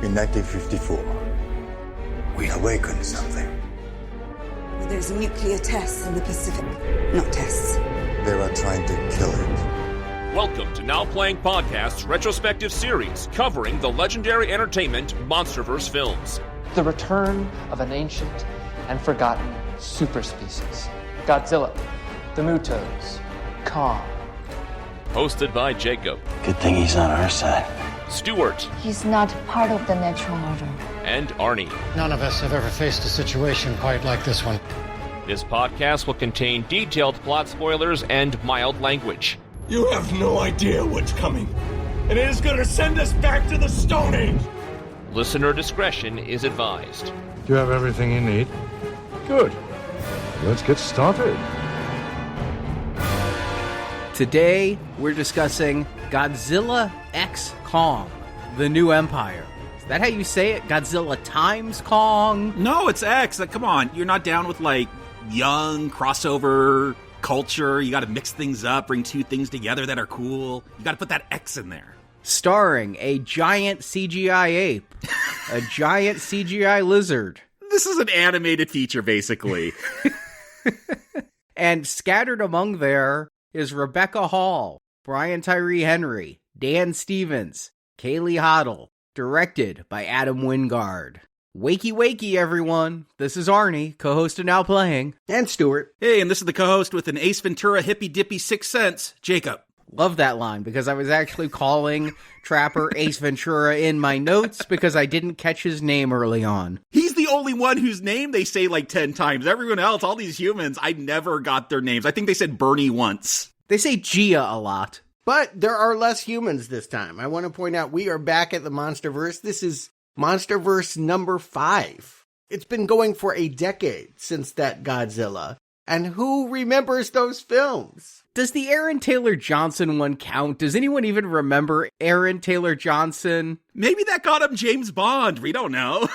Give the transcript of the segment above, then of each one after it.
In 1954, we awakened something. There's nuclear tests in the Pacific. Not tests. They were trying to kill it. Welcome to Now Playing Podcast's retrospective series covering the legendary entertainment MonsterVerse films. The return of an ancient and forgotten superspecies. Godzilla, the Mutos, Kong. Hosted by Jakob. Good thing he's on our side. Stuart. He's not part of the natural order. And Arnie. None of us have ever faced a situation quite like this one. This podcast will contain detailed plot spoilers and mild language. You have no idea what's coming, and it is going to send us back to the Stone Age. Listener discretion is advised. You have everything you need? Good. Let's get started. Today, we're discussing Godzilla x Kong, The New Empire. Is that how you say it? Godzilla times Kong? No, it's X. Come on. You're not down with, young crossover culture. You got to mix things up, bring two things together that are cool. You got to put that X in there. Starring a giant CGI ape, a giant CGI lizard. This is an animated feature, basically. And scattered among there is Rebecca Hall, Brian Tyree Henry, Dan Stevens, Kaylee Hottle, directed by Adam Wingard. Wakey wakey, everyone. This is Arnie, co-host of Now Playing. And Stuart. Hey, and this is the co-host with an Ace Ventura hippy dippy 6 cents, Jakob. Love that line, because I was actually calling Trapper Ace Ventura in my notes because I didn't catch his name early on. He's the only one whose name they say 10 times. Everyone else, all these humans, I never got their names. I think they said Bernie once. They say Gia a lot. But there are less humans this time. I want to point out we are back at the MonsterVerse. This is MonsterVerse number 5. It's been going for a decade since that Godzilla. And who remembers those films? Does the Aaron Taylor Johnson one count? Does anyone even remember Aaron Taylor Johnson? Maybe that got him James Bond. We don't know.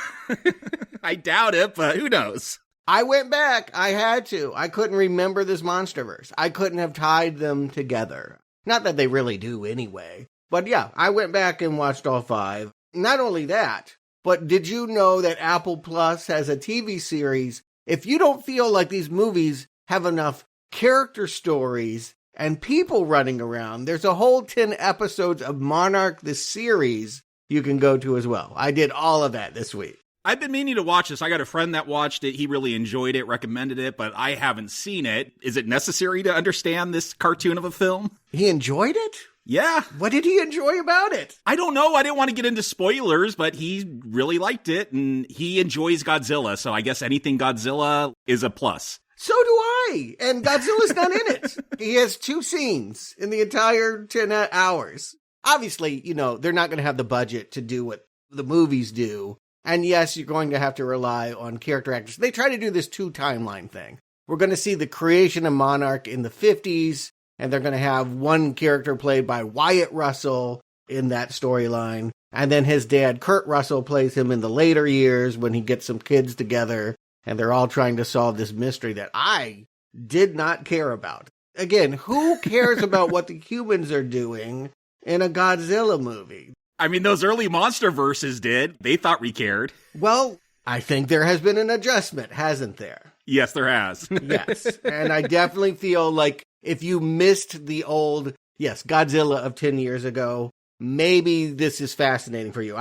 I doubt it, but who knows? I went back. I had to. I couldn't remember this MonsterVerse. I couldn't have tied them together. Not that they really do anyway. But yeah, I went back and watched all 5. Not only that, but did you know that Apple Plus has a TV series? If you don't feel like these movies have enough character stories and people running around, there's a whole 10 episodes of Monarch, the series, you can go to as well. I did all of that this week. I've been meaning to watch this. I got a friend that watched it. He really enjoyed it, recommended it, but I haven't seen it. Is it necessary to understand this cartoon of a film? He enjoyed it? Yeah. What did he enjoy about it? I don't know. I didn't want to get into spoilers, but he really liked it, and he enjoys Godzilla, so I guess anything Godzilla is a plus. So do I. And Godzilla's not in it. He has 2 scenes in the entire 10 hours. Obviously, they're not going to have the budget to do what the movies do. And yes, you're going to have to rely on character actors. They try to do this 2 timeline thing. We're going to see the creation of Monarch in the 50s, and they're going to have one character played by Wyatt Russell in that storyline. And then his dad, Kurt Russell, plays him in the later years when he gets some kids together, and they're all trying to solve this mystery that I did not care about. Again, who cares about what the humans are doing in a Godzilla movie? I mean, those early MonsterVerses did. They thought we cared. Well, I think there has been an adjustment, hasn't there? Yes, there has. Yes. And I definitely feel like if you missed the old, Godzilla of 10 years ago, maybe this is fascinating for you.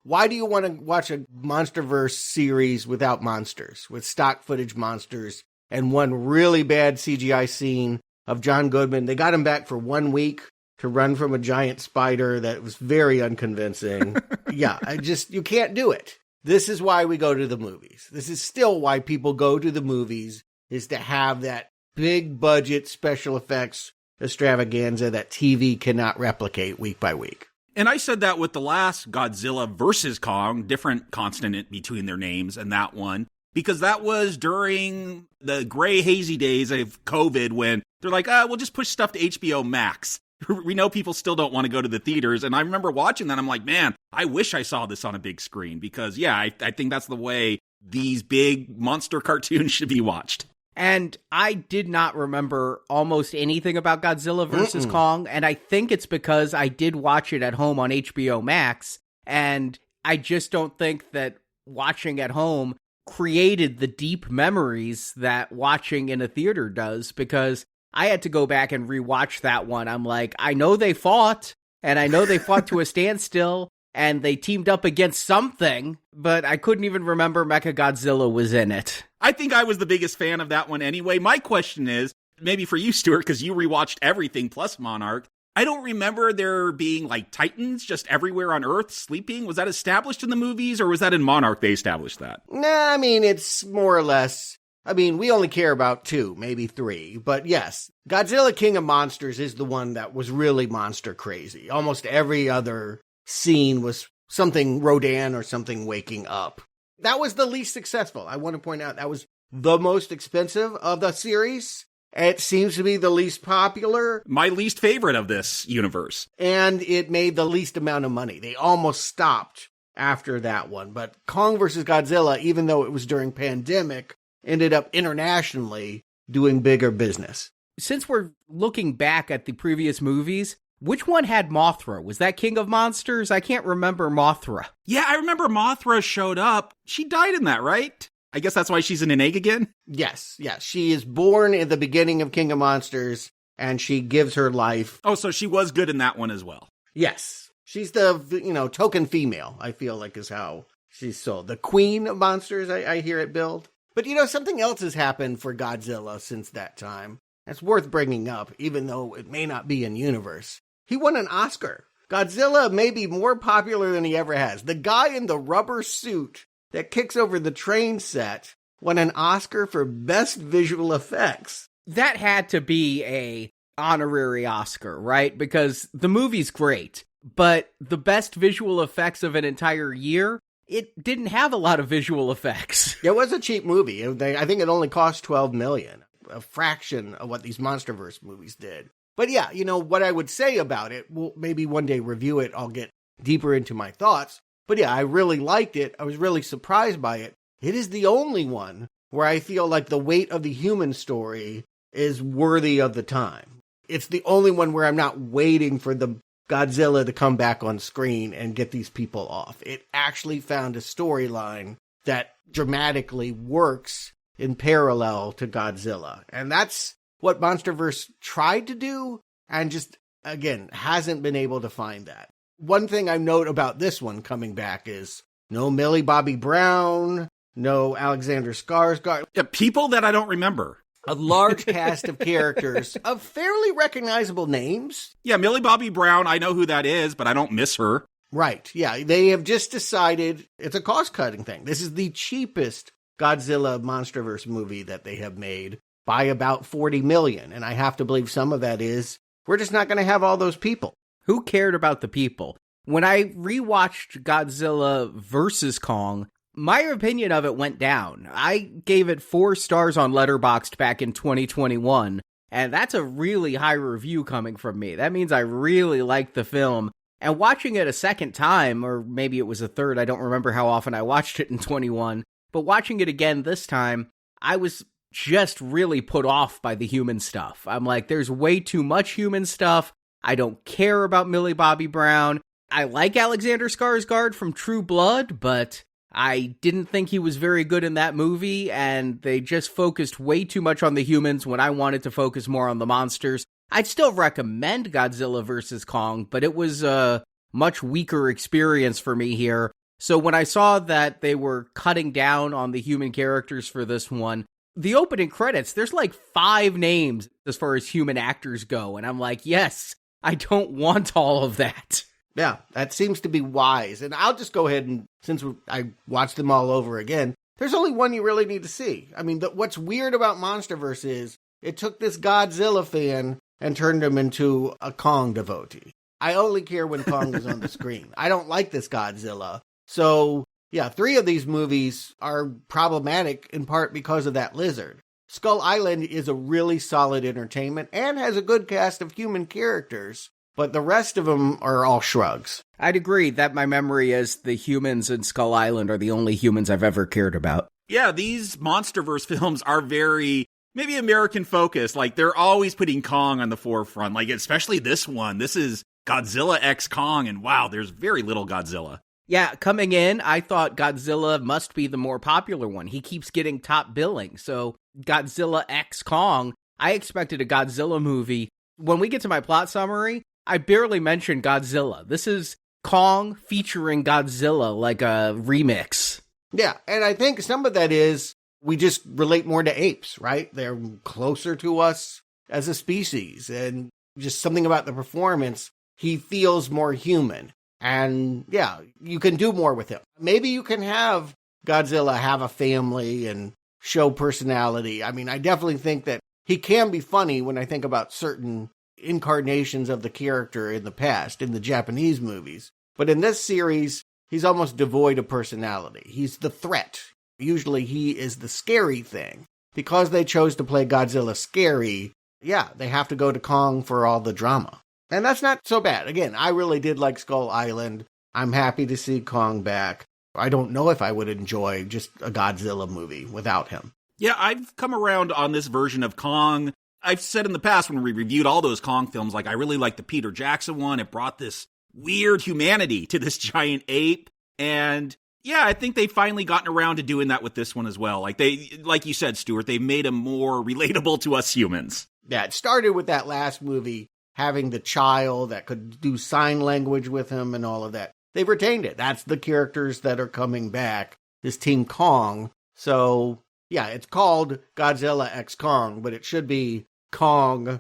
Why do you want to watch a MonsterVerse series without monsters, with stock footage monsters, and one really bad CGI scene of John Goodman? They got him back for 1 week to run from a giant spider that was very unconvincing. You can't do it. This is why we go to the movies. This is still why people go to the movies, is to have that big budget special effects extravaganza that TV cannot replicate week by week. And I said that with the last Godzilla versus Kong, different consonant between their names and that one, because that was during the gray hazy days of COVID when they're like, we'll just push stuff to HBO Max. We know people still don't want to go to the theaters. And I remember watching that. I'm like, man, I wish I saw this on a big screen because, I think that's the way these big monster cartoons should be watched. And I did not remember almost anything about Godzilla vs. Kong, and I think it's because I did watch it at home on HBO Max, and I just don't think that watching at home created the deep memories that watching in a theater does, because I had to go back and rewatch that one. I'm like, I know they fought, and I know they fought to a standstill, and they teamed up against something, but I couldn't even remember Mechagodzilla was in it. I think I was the biggest fan of that one anyway. My question is, maybe for you, Stuart, because you rewatched everything plus Monarch, I don't remember there being like titans just everywhere on Earth sleeping. Was that established in the movies, or was that in Monarch they established that? Nah, I mean, it's more or less, I mean, we only care about 2, maybe 3, but yes, Godzilla King of Monsters is the one that was really monster crazy. Almost every other scene was something Rodan or something waking up. That was the least successful. I want to point out that was the most expensive of the series. It seems to be the least popular. My least favorite of this universe. And it made the least amount of money. They almost stopped after that one. But Kong vs. Godzilla, even though it was during pandemic, ended up internationally doing bigger business. Since we're looking back at the previous movies, which one had Mothra? Was that King of Monsters? I can't remember Mothra. Yeah, I remember Mothra showed up. She died in that, right? I guess that's why she's in an egg again? Yes. She is born at the beginning of King of Monsters, and she gives her life. Oh, so she was good in that one as well. Yes. She's the, token female, I feel like is how she's sold. The queen of monsters, I hear it billed. But, something else has happened for Godzilla since that time. That's worth bringing up, even though it may not be in universe. He won an Oscar. Godzilla may be more popular than he ever has. The guy in the rubber suit that kicks over the train set won an Oscar for Best Visual Effects. That had to be a honorary Oscar, right? Because the movie's great, but the best visual effects of an entire year, it didn't have a lot of visual effects. It was a cheap movie. I think it only cost $12 million, a fraction of what these MonsterVerse movies did. But yeah, what I would say about it, we'll maybe one day review it, I'll get deeper into my thoughts. But yeah, I really liked it. I was really surprised by it. It is the only one where I feel like the weight of the human story is worthy of the time. It's the only one where I'm not waiting for the Godzilla to come back on screen and get these people off. It actually found a storyline that dramatically works in parallel to Godzilla. And that's what MonsterVerse tried to do and just, again, hasn't been able to find that. One thing I note about this one coming back is no Millie Bobby Brown, no Alexander Skarsgård. Yeah, people that I don't remember. A large cast of characters of fairly recognizable names. Yeah, Millie Bobby Brown, I know who that is, but I don't miss her. Right, yeah. They have just decided it's a cost-cutting thing. This is the cheapest Godzilla MonsterVerse movie that they have made by about $40 million. And I have to believe some of that is we're just not going to have all those people. Who cared about the people? When I rewatched Godzilla vs. Kong, my opinion of it went down. I gave it 4 stars on Letterboxd back in 2021, and that's a really high review coming from me. That means I really liked the film. And watching it a second time, or maybe it was a third, I don't remember how often I watched it in 21, but watching it again this time, I was just really put off by the human stuff. I'm like, there's way too much human stuff. I don't care about Millie Bobby Brown. I like Alexander Skarsgård from True Blood, but I didn't think he was very good in that movie, and they just focused way too much on the humans when I wanted to focus more on the monsters. I'd still recommend Godzilla vs. Kong, but it was a much weaker experience for me here. So when I saw that they were cutting down on the human characters for this one, the opening credits, there's like 5 names as far as human actors go, and I'm like, yes, I don't want all of that. Yeah, that seems to be wise. And I'll just go ahead and, since I watched them all over again, there's only one you really need to see. I mean, what's weird about MonsterVerse is it took this Godzilla fan and turned him into a Kong devotee. I only care when Kong is on the screen. I don't like this Godzilla. So, yeah, 3 of these movies are problematic in part because of that lizard. Skull Island is a really solid entertainment and has a good cast of human characters, but the rest of them are all shrugs. I'd agree that my memory is the humans in Skull Island are the only humans I've ever cared about. Yeah, these MonsterVerse films are very, maybe American focused. Like, they're always putting Kong on the forefront. Like, especially this one. This is Godzilla x Kong, and wow, there's very little Godzilla. Yeah, coming in, I thought Godzilla must be the more popular one. He keeps getting top billing. So Godzilla X Kong, I expected a Godzilla movie. When we get to my plot summary, I barely mentioned Godzilla. This is Kong featuring Godzilla, like a remix. Yeah, and I think some of that is we just relate more to apes, right? They're closer to us as a species, and just something about the performance, he feels more human. And yeah, you can do more with him. Maybe you can have Godzilla have a family and show personality. I mean, I definitely think that he can be funny when I think about certain incarnations of the character in the past, in the Japanese movies. But in this series, he's almost devoid of personality. He's the threat. Usually he is the scary thing. Because they chose to play Godzilla scary, yeah, they have to go to Kong for all the drama. And that's not so bad. Again, I really did like Skull Island. I'm happy to see Kong back. I don't know if I would enjoy just a Godzilla movie without him. Yeah, I've come around on this version of Kong. I've said in the past when we reviewed all those Kong films, like I really liked the Peter Jackson one. It brought this weird humanity to this giant ape. And yeah, I think they've finally gotten around to doing that with this one as well. Like you said, Stuart, they made him more relatable to us humans. Yeah, it started with that last movie, having the child that could do sign language with him and all of that. They've retained it. That's the characters that are coming back, this Team Kong. So, yeah, it's called Godzilla X Kong, but it should be Kong ...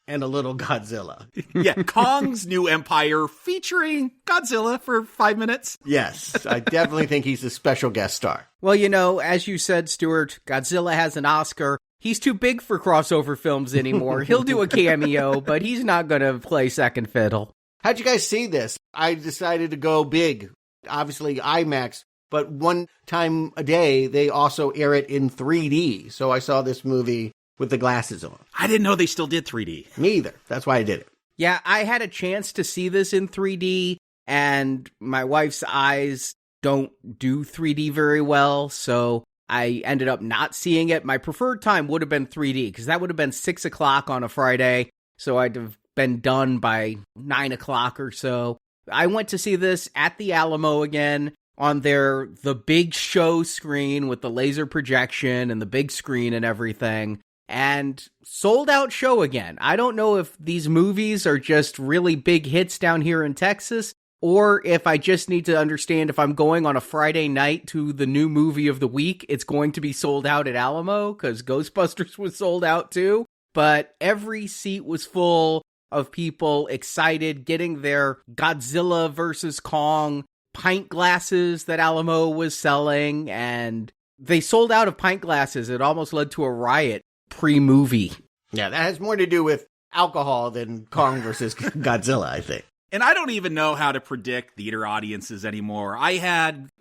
and a little Godzilla. Yeah, Kong's New Empire featuring Godzilla for 5 minutes. Yes, I definitely think he's a special guest star. Well, you know, as you said, Stuart, Godzilla has an Oscar. He's too big for crossover films anymore. He'll do a cameo, but he's not going to play second fiddle. How'd you guys see this? I decided to go big, obviously IMAX, but one time a day, they also air it in 3D. So I saw this movie with the glasses on. I didn't know they still did 3D. Me either. That's why I did it. Yeah, I had a chance to see this in 3D, and my wife's eyes don't do 3D very well, so I ended up not seeing it. My preferred time would have been 3D, because that would have been 6 o'clock on a Friday, so I'd have been done by 9 o'clock or so. I went to see this at the Alamo again on the big show screen with the laser projection and the big screen and everything, and sold out show again. I don't know if these movies are just really big hits down here in Texas, or if I just need to understand if I'm going on a Friday night to the new movie of the week, it's going to be sold out at Alamo, because Ghostbusters was sold out too. But every seat was full of people excited, getting their Godzilla versus Kong pint glasses that Alamo was selling, and they sold out of pint glasses. It almost led to a riot pre-movie. Yeah, that has more to do with alcohol than Kong versus Godzilla, I think. And I don't even know how to predict theater audiences anymore.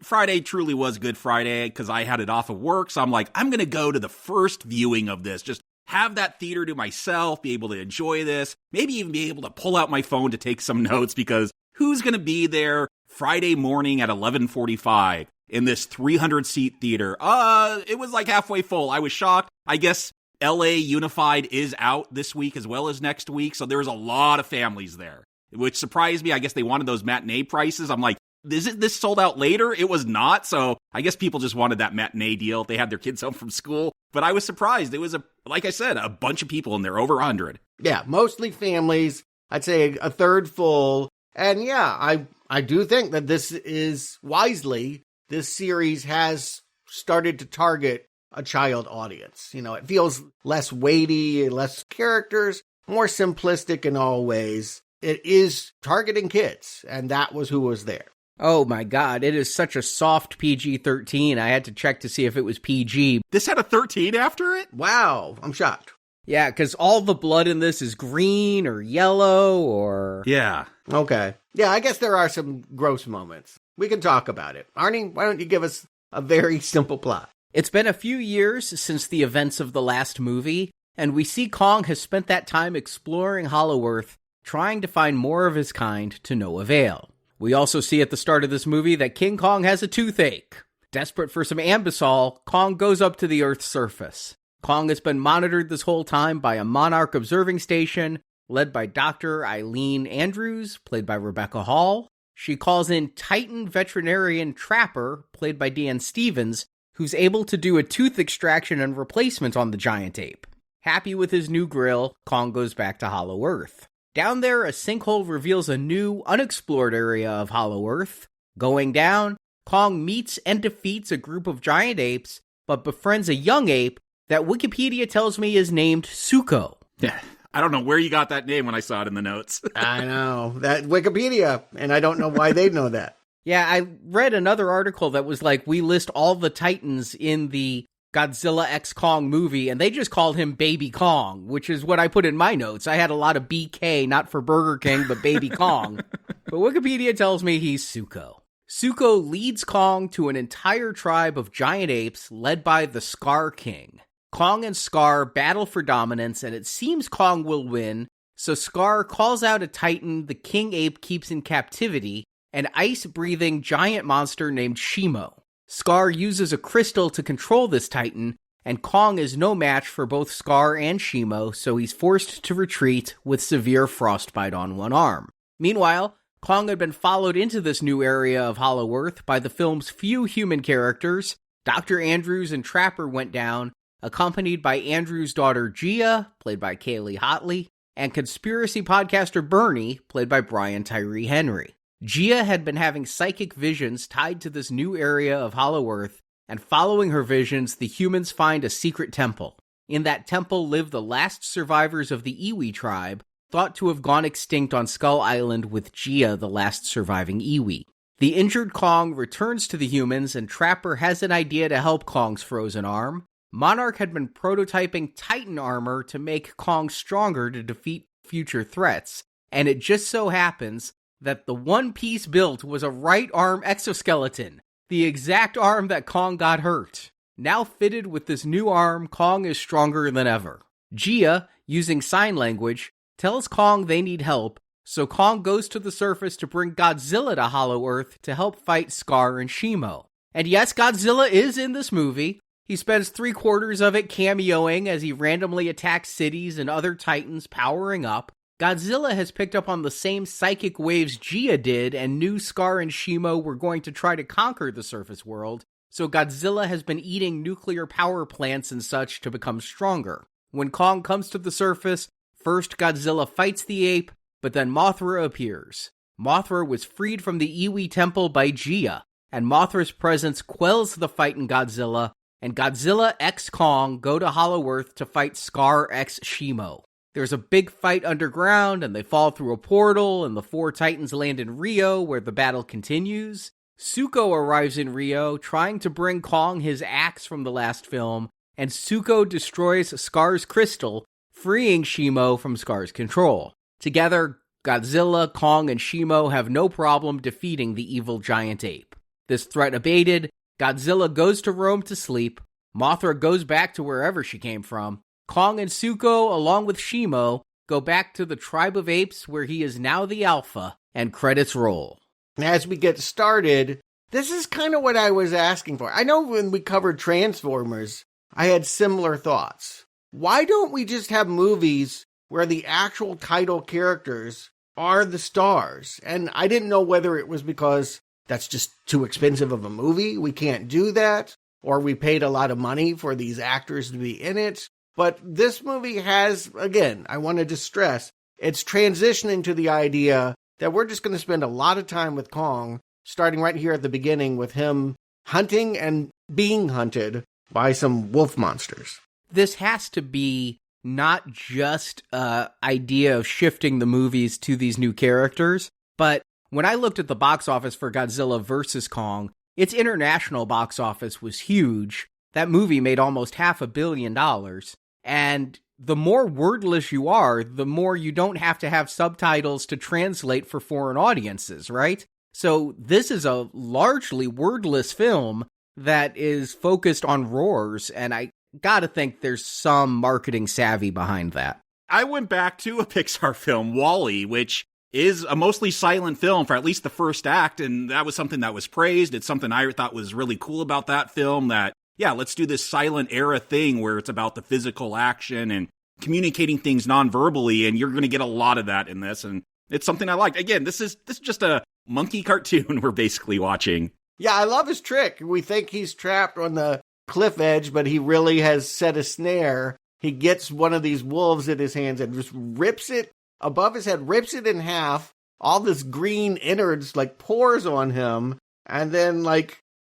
Friday truly was Good Friday because I had it off of work. So I'm like, I'm going to go to the first viewing of this. Just have that theater to myself, be able to enjoy this, maybe even be able to pull out my phone to take some notes, because who's going to be there Friday morning at 11:45 in this 300-seat theater? It was like halfway full. I was shocked. I guess LA Unified is out this week as well as next week, so there's a lot of families there, which surprised me. I guess they wanted those matinee prices. I'm like, isn't this sold out later? It was not, so I guess people just wanted that matinee deal if they had their kids home from school. But I was surprised. It was, like I said, a bunch of people in there, over 100. Yeah, mostly families. I'd say a third full. And yeah, I do think that this is wisely, this series has started to target a child audience. You know, it feels less weighty, less characters, more simplistic in all ways. It is targeting kids, and that was who was there. Oh my God, it is such a soft PG-13. I had to check to see if it was PG. This had a 13 after it? Wow, I'm shocked. Yeah, because all the blood in this is green or yellow or... Yeah. Okay. Yeah, I guess there are some gross moments. We can talk about it. Arnie, why don't you give us a very simple plot? It's been a few years since the events of the last movie, and we see Kong has spent that time exploring Hollow-Earth, trying to find more of his kind to no avail. We also see at the start of this movie that King Kong has a toothache. Desperate for some Ambisol, Kong goes up to the Earth's surface. Kong has been monitored this whole time by a Monarch observing station, led by Dr. Eileen Andrews, played by Rebecca Hall. she calls in Titan veterinarian Trapper, played by Dan Stevens, who's able to do a tooth extraction and replacement on the giant ape. Happy with his new grill, Kong goes back to Hollow Earth. Down there, a sinkhole reveals a new, unexplored area of Hollow Earth. Going down, Kong meets and defeats a group of giant apes, but befriends a young ape that Wikipedia tells me is named Suko. Yeah, I don't know where you got that name when I saw it in the notes. I know, that Wikipedia, and I don't know why they know that. Yeah, I read another article that was like, we list all the Titans in the Godzilla x Kong movie, and they just called him Baby Kong, which is what I put in my notes. I had a lot of BK, not for Burger King, but Baby Kong. But Wikipedia tells me he's Suko. Suko leads Kong to an entire tribe of giant apes led by the Skar King. Kong and Skar battle for dominance, and it seems Kong will win, so Skar calls out a Titan the king ape keeps in captivity, an ice-breathing giant monster named Shimo. Skar uses a crystal to control this Titan, and Kong is no match for both Skar and Shimo, so he's forced to retreat with severe frostbite on one arm. Meanwhile, Kong had been followed into this new area of Hollow Earth by the film's few human characters. Dr. Andrews and Trapper went down, accompanied by Andrews' daughter Gia, played by Kaylee Hottle, and conspiracy podcaster Bernie, played by Brian Tyree Henry. Gia had been having psychic visions tied to this new area of Hollow Earth, and following her visions, the humans find a secret temple. In that temple live the last survivors of the Iwi tribe, thought to have gone extinct on Skull Island with Gia, the last surviving Iwi. The injured Kong returns to the humans, and Trapper has an idea to help Kong's frozen arm. Monarch had been prototyping Titan armor to make Kong stronger to defeat future threats, and it just so happens that the one piece built was a right arm exoskeleton, the exact arm that Kong got hurt. Now fitted with this new arm, Kong is stronger than ever. Gia, using sign language, tells Kong they need help, so Kong goes to the surface to bring Godzilla to Hollow Earth to help fight Skar and Shimo. And yes, Godzilla is in this movie. He spends 3/4 of it cameoing as he randomly attacks cities and other titans powering up. Godzilla has picked up on the same psychic waves Gia did and knew Skar and Shimo were going to try to conquer the surface world, so Godzilla has been eating nuclear power plants and such to become stronger. When Kong comes to the surface, first Godzilla fights the ape, but then Mothra appears. Mothra was freed from the Iwi temple by Gia, and Mothra's presence quells the fight in Godzilla, and Godzilla x Kong go to Hollow Earth to fight Skar x Shimo. There's a big fight underground, and they fall through a portal, and the four titans land in Rio, where the battle continues. Suko arrives in Rio, trying to bring Kong his axe from the last film, and Suko destroys Skar's crystal, freeing Shimo from Skar's control. Together, Godzilla, Kong, and Shimo have no problem defeating the evil giant ape. This threat abated, Godzilla goes to Rome to sleep, Mothra goes back to wherever she came from, Kong and Suko, along with Shimo, go back to the tribe of apes where he is now the alpha, and credits roll. As we get started, this is kind of what I was asking for. I know when we covered Transformers, I had similar thoughts. Why don't we just have movies where the actual title characters are the stars? And I didn't know whether it was because that's just too expensive of a movie, we can't do that, or we paid a lot of money for these actors to be in it. But this movie has, again, I wanted to stress, it's transitioning to the idea that we're just going to spend a lot of time with Kong, starting right here at the beginning with him hunting and being hunted by some wolf monsters. This has to be not just an idea of shifting the movies to these new characters, but when I looked at the box office for Godzilla vs. Kong, its international box office was huge. That movie made almost $500 million. And the more wordless you are, the more you don't have to have subtitles to translate for foreign audiences, right? So this is a largely wordless film that is focused on roars, and I gotta think there's some marketing savvy behind that. I went back to a Pixar film, WALL-E, which is a mostly silent film for at least the first act, and that was something that was praised. It's something I thought was really cool about that film, that yeah, let's do this silent era thing where it's about the physical action and communicating things non-verbally, and you're going to get a lot of that in this, and it's something I liked. Again, this is just a monkey cartoon we're basically watching. Yeah, I love his trick. We think he's trapped on the cliff edge, but he really has set a snare. He gets one of these wolves in his hands and just rips it above his head, rips it in half. All this green innards pours on him. And then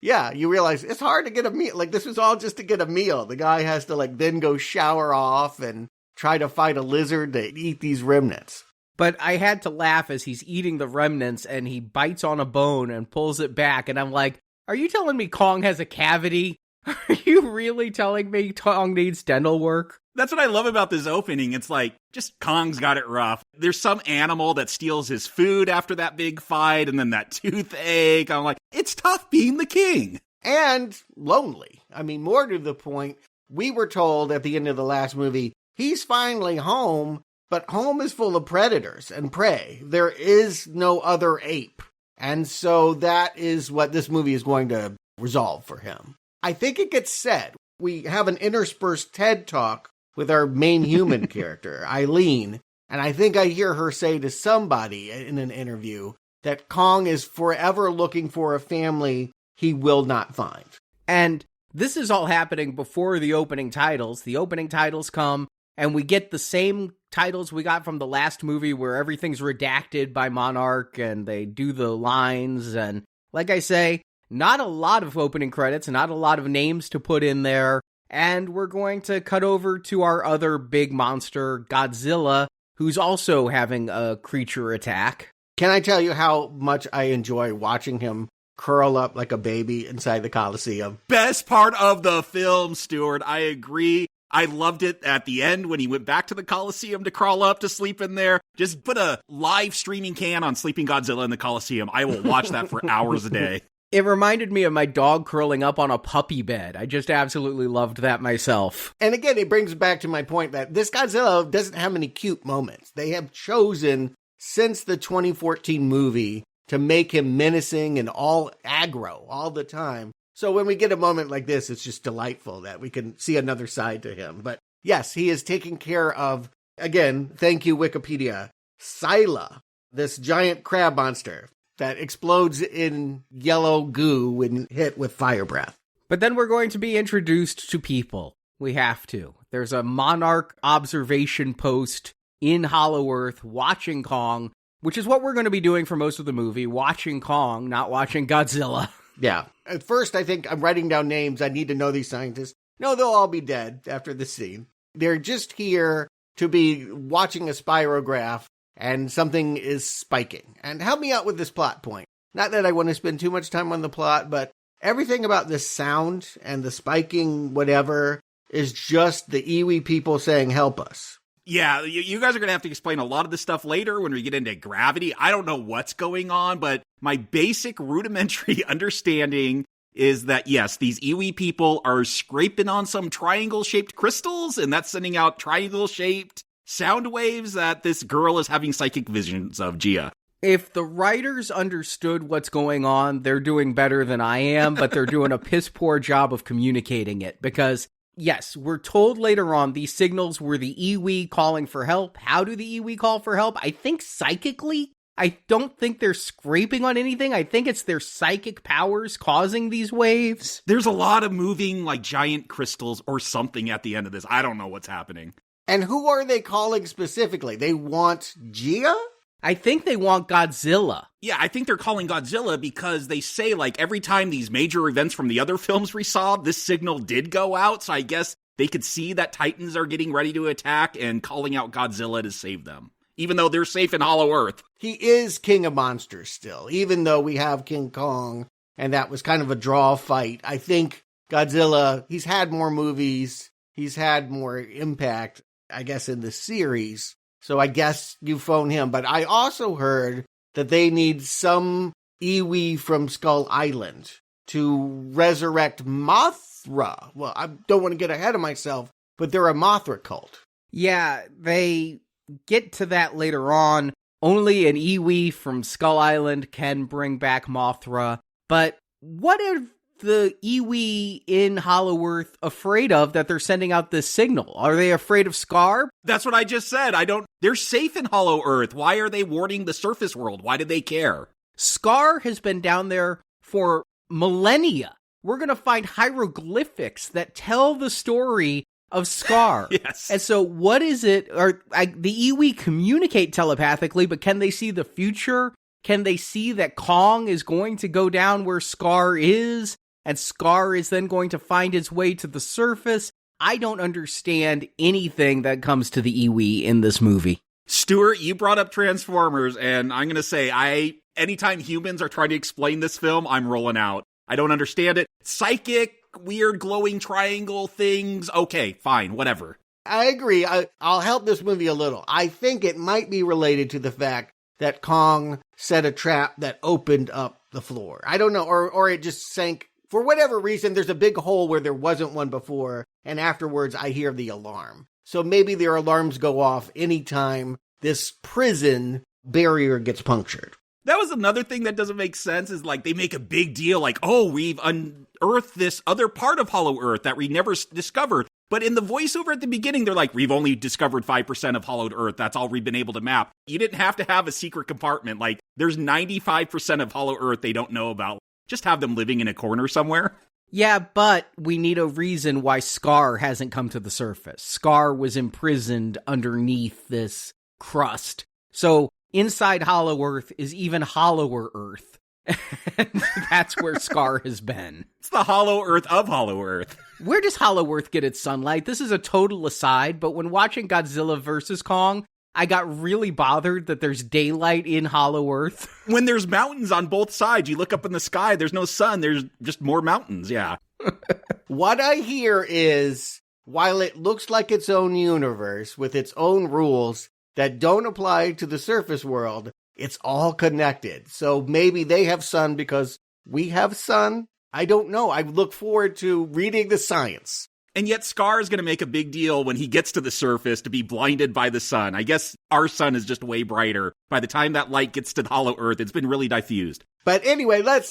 you realize it's hard to get a meal. This was all just to get a meal. The guy has to then go shower off and try to fight a lizard to eat these remnants. But I had to laugh as he's eating the remnants and he bites on a bone and pulls it back. And I'm like, are you telling me Kong has a cavity? Are you really telling me Kong needs dental work? That's what I love about this opening. It's just Kong's got it rough. There's some animal that steals his food after that big fight, and then that toothache. I'm like, it's tough being the king. And lonely. I mean, more to the point, we were told at the end of the last movie, he's finally home, but home is full of predators and prey. There is no other ape. And so that is what this movie is going to resolve for him. I think it gets said. We have an interspersed TED Talk with our main human character, Eileen, and I think I hear her say to somebody in an interview that Kong is forever looking for a family he will not find. And this is all happening before the opening titles. The opening titles come, and we get the same titles we got from the last movie where everything's redacted by Monarch, and they do the lines, and like I say, not a lot of opening credits, not a lot of names to put in there. And we're going to cut over to our other big monster, Godzilla, who's also having a creature attack. Can I tell you how much I enjoy watching him curl up like a baby inside the Coliseum? Best part of the film, Stuart. I agree. I loved it at the end when he went back to the Coliseum to crawl up to sleep in there. Just put a live streaming can on Sleeping Godzilla in the Coliseum. I will watch that for hours a day. It reminded me of my dog curling up on a puppy bed. I just absolutely loved that myself. And again, it brings back to my point that this Godzilla doesn't have any cute moments. They have chosen, since the 2014 movie, to make him menacing and all aggro all the time. So when we get a moment like this, it's just delightful that we can see another side to him. But yes, he is taking care of, again, thank you, Wikipedia, Scylla, this giant crab monster that explodes in yellow goo when hit with fire breath. But then we're going to be introduced to people. We have to. There's a Monarch observation post in Hollow Earth watching Kong, which is what we're going to be doing for most of the movie, watching Kong, not watching Godzilla. Yeah. At first, I think I'm writing down names. I need to know these scientists. No, they'll all be dead after this scene. They're just here to be watching a spirograph and something is spiking. And help me out with this plot point. Not that I want to spend too much time on the plot, but everything about this sound and the spiking whatever is just the iwi people saying, help us. Yeah, you guys are going to have to explain a lot of this stuff later when we get into gravity. I don't know what's going on, but my basic rudimentary understanding is that, yes, these iwi people are scraping on some triangle-shaped crystals, and that's sending out triangle-shaped sound waves that this girl is having psychic visions of, Gia. If the writers understood what's going on, they're doing better than I am, but they're doing a piss-poor job of communicating it. Because, yes, we're told later on these signals were the iwi calling for help. How do the iwi call for help? I think psychically. I don't think they're scraping on anything. I think it's their psychic powers causing these waves. There's a lot of moving, giant crystals or something at the end of this. I don't know what's happening. And who are they calling specifically? They want Gia? I think they want Godzilla. Yeah, I think they're calling Godzilla because they say, every time these major events from the other films we saw, this signal did go out. So I guess they could see that Titans are getting ready to attack and calling out Godzilla to save them, even though they're safe in Hollow Earth. He is king of monsters still, even though we have King Kong, and that was kind of a draw fight. I think Godzilla, he's had more movies, he's had more impact, I guess, in the series. So I guess you phone him. But I also heard that they need some iwi from Skull Island to resurrect Mothra. Well, I don't want to get ahead of myself, but they're a Mothra cult. Yeah, they get to that later on. Only an iwi from Skull Island can bring back Mothra. But what are the iwi in Hollow Earth afraid of that they're sending out this signal? Are they afraid of Skar? That's what I just said. They're safe in Hollow Earth. Why are they warning the surface world? Why do they care? Skar has been down there for millennia. We're going to find hieroglyphics that tell the story of Skar. Yes. And so what is it? The Iwi communicate telepathically, but can they see the future? Can they see that Kong is going to go down where Skar is? And Skar is then going to find his way to the surface? I don't understand anything that comes to the Iwi in this movie. Stuart, you brought up Transformers, and I'm going to say, anytime humans are trying to explain this film, I'm rolling out. I don't understand it. Psychic, weird glowing triangle things. Okay, fine, whatever. I agree. I'll help this movie a little. I think it might be related to the fact that Kong set a trap that opened up the floor. I don't know, or it just sank. For whatever reason, there's a big hole where there wasn't one before, and afterwards I hear the alarm. So maybe their alarms go off anytime this prison barrier gets punctured. That was another thing that doesn't make sense, is like they make a big deal like, oh, we've unearthed this other part of Hollow Earth that we never discovered. But in the voiceover at the beginning, they're like, we've only discovered 5% of Hollowed Earth. That's all we've been able to map. You didn't have to have a secret compartment. Like, there's 95% of Hollow Earth they don't know about. Just have them living in a corner somewhere. Yeah, but we need a reason why Skar hasn't come to the surface. Skar was imprisoned underneath this crust. So inside Hollow Earth is even hollower Earth. And that's where Skar has been. It's the Hollow Earth of Hollow Earth. Where does Hollow Earth get its sunlight? This is a total aside, but when watching Godzilla vs. Kong, I got really bothered that there's daylight in Hollow Earth. When there's mountains on both sides, you look up in the sky, there's no sun, there's just more mountains, yeah. What I hear is, while it looks like its own universe with its own rules that don't apply to the surface world, it's all connected. So maybe they have sun because we have sun? I don't know. I look forward to reading the science. And yet Skar is going to make a big deal when he gets to the surface to be blinded by the sun. I guess our sun is just way brighter. By the time that light gets to the Hollow Earth, it's been really diffused. But anyway, let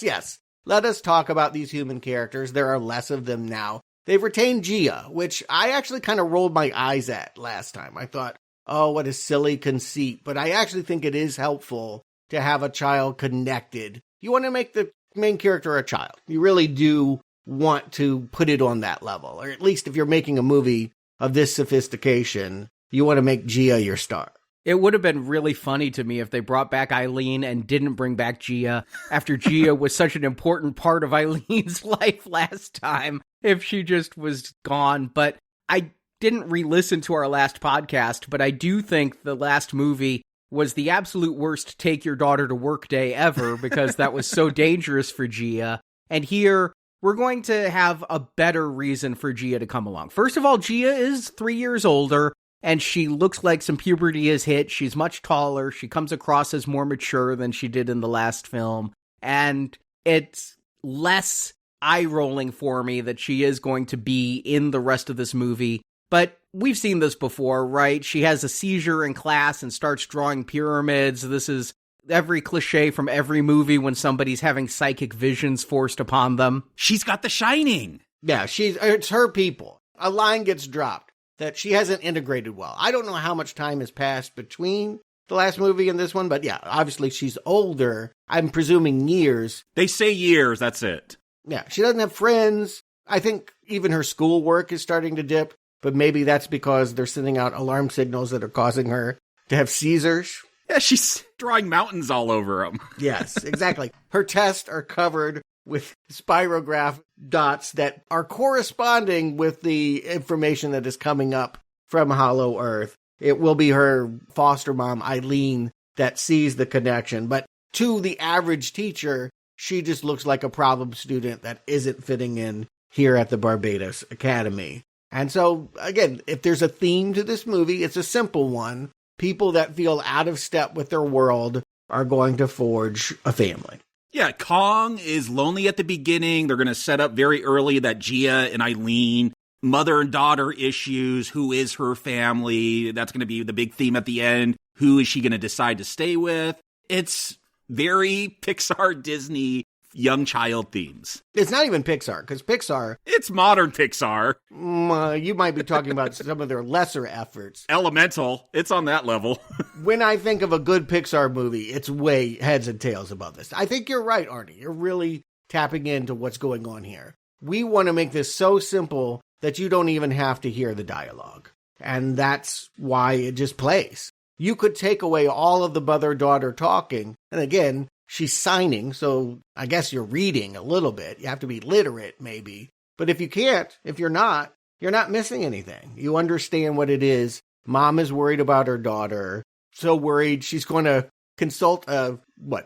us talk about these human characters. There are less of them now. They've retained Gia, which I actually kind of rolled my eyes at last time. I thought, oh, what a silly conceit. But I actually think it is helpful to have a child connected. You want to make the main character a child. You really do want to put it on that level. Or at least if you're making a movie of this sophistication, you want to make Gia your star. It would have been really funny to me if they brought back Eileen and didn't bring back Gia after Gia was such an important part of Eileen's life last time, if she just was gone. But I didn't re-listen to our last podcast, but I do think the last movie was the absolute worst take your daughter to work day ever because that was so dangerous for Gia. And here, we're going to have a better reason for Gia to come along. First of all, Gia is 3 years older, and she looks like some puberty has hit. She's much taller. She comes across as more mature than she did in the last film. And it's less eye-rolling for me that she is going to be in the rest of this movie. But we've seen this before, right? She has a seizure in class and starts drawing pyramids. This is every cliche from every movie when somebody's having psychic visions forced upon them. She's got The Shining. Yeah, it's her people. A line gets dropped that she hasn't integrated well. I don't know how much time has passed between the last movie and this one, but yeah, obviously she's older. I'm presuming years. They say years, that's it. Yeah, she doesn't have friends. I think even her schoolwork is starting to dip, but maybe that's because they're sending out alarm signals that are causing her to have seizures. Yeah, she's drawing mountains all over them. Yes, exactly. Her tests are covered with spirograph dots that are corresponding with the information that is coming up from Hollow Earth. It will be her foster mom, Eileen, that sees the connection. But to the average teacher, she just looks like a problem student that isn't fitting in here at the Barbados Academy. And so, again, if there's a theme to this movie, it's a simple one. People that feel out of step with their world are going to forge a family. Yeah, Kong is lonely at the beginning. They're going to set up very early that Gia and Eileen, mother and daughter issues. Who is her family? That's going to be the big theme at the end. Who is she going to decide to stay with? It's very Pixar Disney young child themes. It's not even Pixar, because Pixar... It's modern Pixar. You might be talking about some of their lesser efforts. Elemental. It's on that level. When I think of a good Pixar movie, it's way heads and tails above this. I think you're right, Arnie. You're really tapping into what's going on here. We want to make this so simple that you don't even have to hear the dialogue. And that's why it just plays. You could take away all of the mother-daughter talking, and again, she's signing, so I guess you're reading a little bit. You have to be literate, maybe. But if you can't, if you're not missing anything. You understand what it is. Mom is worried about her daughter, so worried she's going to consult a,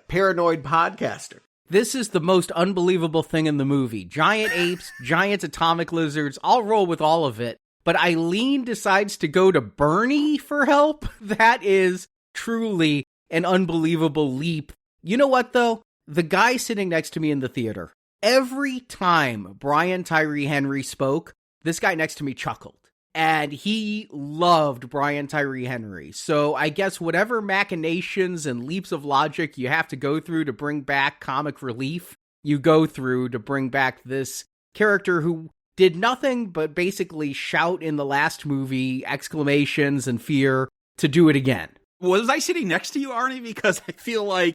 paranoid podcaster. This is the most unbelievable thing in the movie. Giant apes, giant atomic lizards, I'll roll with all of it. But Eileen decides to go to Bernie for help? That is truly an unbelievable leap. You know what, though? The guy sitting next to me in the theater, every time Brian Tyree Henry spoke, this guy next to me chuckled. And he loved Brian Tyree Henry. So I guess whatever machinations and leaps of logic you have to go through to bring back comic relief, you go through to bring back this character who did nothing but basically shout in the last movie exclamations and fear to do it again. Was I sitting next to you, Arnie? Because I feel like,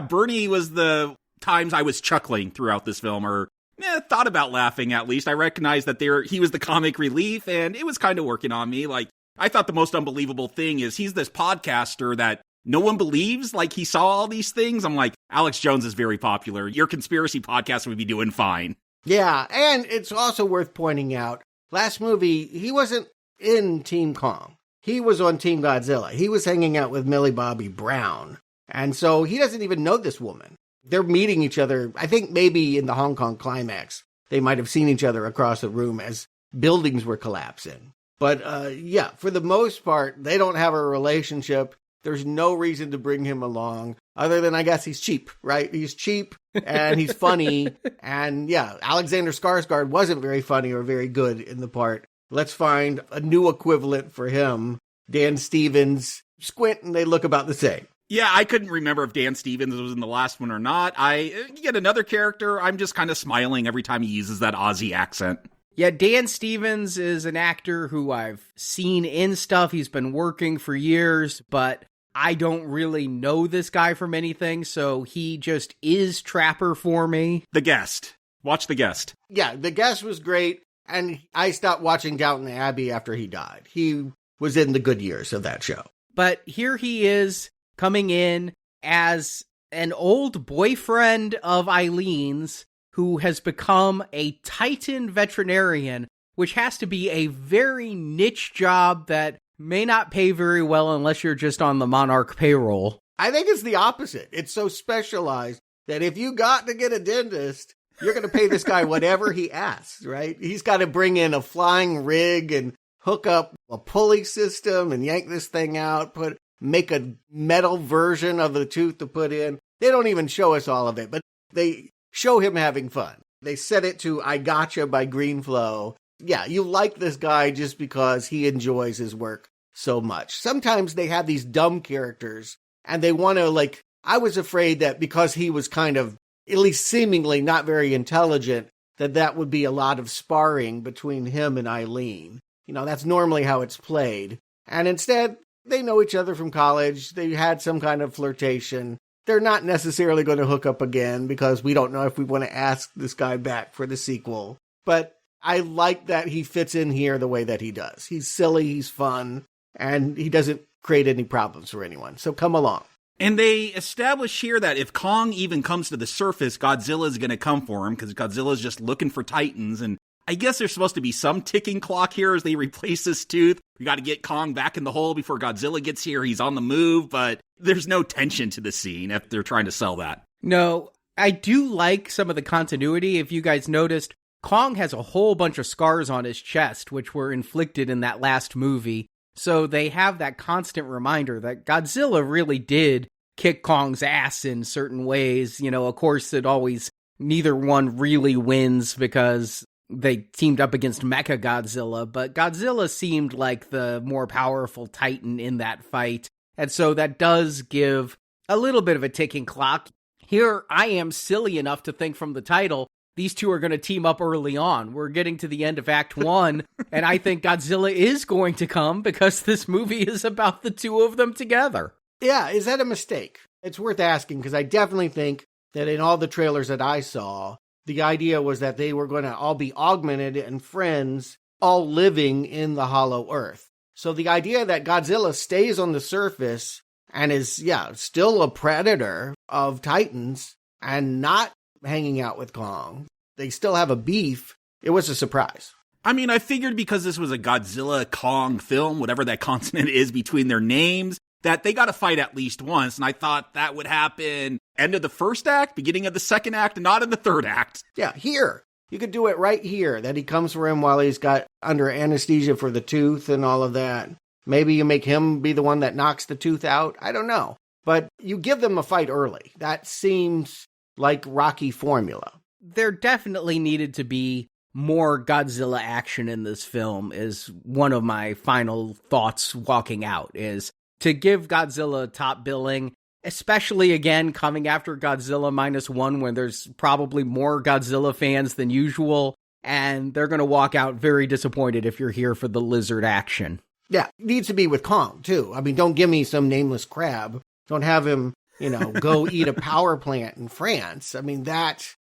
Bernie was the times I was chuckling throughout this film, or thought about laughing at least. I recognized that he was the comic relief, and it was kind of working on me. Like, I thought the most unbelievable thing is he's this podcaster that no one believes, like he saw all these things. I'm like, Alex Jones is very popular. Your conspiracy podcast would be doing fine. Yeah, and it's also worth pointing out, last movie, he wasn't in Team Kong. He was on Team Godzilla. He was hanging out with Millie Bobby Brown. And so he doesn't even know this woman. They're meeting each other. I think maybe in the Hong Kong climax, they might have seen each other across the room as buildings were collapsing. But for the most part, they don't have a relationship. There's no reason to bring him along, other than I guess he's cheap, right? He's cheap and he's funny. And Alexander Skarsgård wasn't very funny or very good in the part. Let's find a new equivalent for him. Dan Stevens, squint and they look about the same. Yeah, I couldn't remember if Dan Stevens was in the last one or not. You get another character, I'm just kind of smiling every time he uses that Aussie accent. Yeah, Dan Stevens is an actor who I've seen in stuff. He's been working for years, but I don't really know this guy from anything, so he just is Trapper for me. The Guest. Watch The Guest. Yeah, The Guest was great, and I stopped watching Downton Abbey after he died. He was in the good years of that show. But here he is, coming in as an old boyfriend of Eileen's who has become a Titan veterinarian, which has to be a very niche job that may not pay very well unless you're just on the Monarch payroll. I think it's the opposite. It's so specialized that if you got to get a dentist, you're going to pay this guy whatever he asks, right? He's got to bring in a flying rig and hook up a pulley system and yank this thing out, make a metal version of the tooth to put in. They don't even show us all of it, but they show him having fun. They set it to I Gotcha by Greenflow. Yeah, you like this guy just because he enjoys his work so much. Sometimes they have these dumb characters and they want to, I was afraid that because he was kind of, at least seemingly not very intelligent, that would be a lot of sparring between him and Eileen. That's normally how it's played. And instead, they know each other from college. They had some kind of flirtation. They're not necessarily going to hook up again because we don't know if we want to ask this guy back for the sequel. But I like that he fits in here the way that he does. He's silly, he's fun, and he doesn't create any problems for anyone. So come along. And they establish here that if Kong even comes to the surface, Godzilla is going to come for him because Godzilla is just looking for Titans. And I guess there's supposed to be some ticking clock here as they replace this tooth. We got to get Kong back in the hole before Godzilla gets here. He's on the move, but there's no tension to the scene if they're trying to sell that. No, I do like some of the continuity. If you guys noticed, Kong has a whole bunch of scars on his chest, which were inflicted in that last movie. So they have that constant reminder that Godzilla really did kick Kong's ass in certain ways. Of course, neither one really wins because they teamed up against Mechagodzilla, but Godzilla seemed like the more powerful Titan in that fight. And so that does give a little bit of a ticking clock. Here, I am silly enough to think from the title, these two are going to team up early on. We're getting to the end of Act 1, and I think Godzilla is going to come because this movie is about the two of them together. Yeah, is that a mistake? It's worth asking, because I definitely think that in all the trailers that I saw, the idea was that they were going to all be augmented and friends, all living in the Hollow Earth. So the idea that Godzilla stays on the surface and is, still a predator of Titans and not hanging out with Kong, they still have a beef, it was a surprise. I mean, I figured because this was a Godzilla-Kong film, whatever that consonant is between their names, that they got to fight at least once, and I thought that would happen end of the first act, beginning of the second act, and not in the third act. Yeah, here. You could do it right here, that he comes for him while he's got under anesthesia for the tooth and all of that. Maybe you make him be the one that knocks the tooth out. I don't know. But you give them a fight early. That seems like Rocky formula. There definitely needed to be more Godzilla action in this film, is one of my final thoughts walking out, is to give Godzilla top billing, especially again coming after Godzilla -1 when there's probably more Godzilla fans than usual, and they're going to walk out very disappointed if you're here for the lizard action. Yeah, it needs to be with Kong, too. I mean, don't give me some nameless crab. Don't have him, go eat a power plant in France. I mean,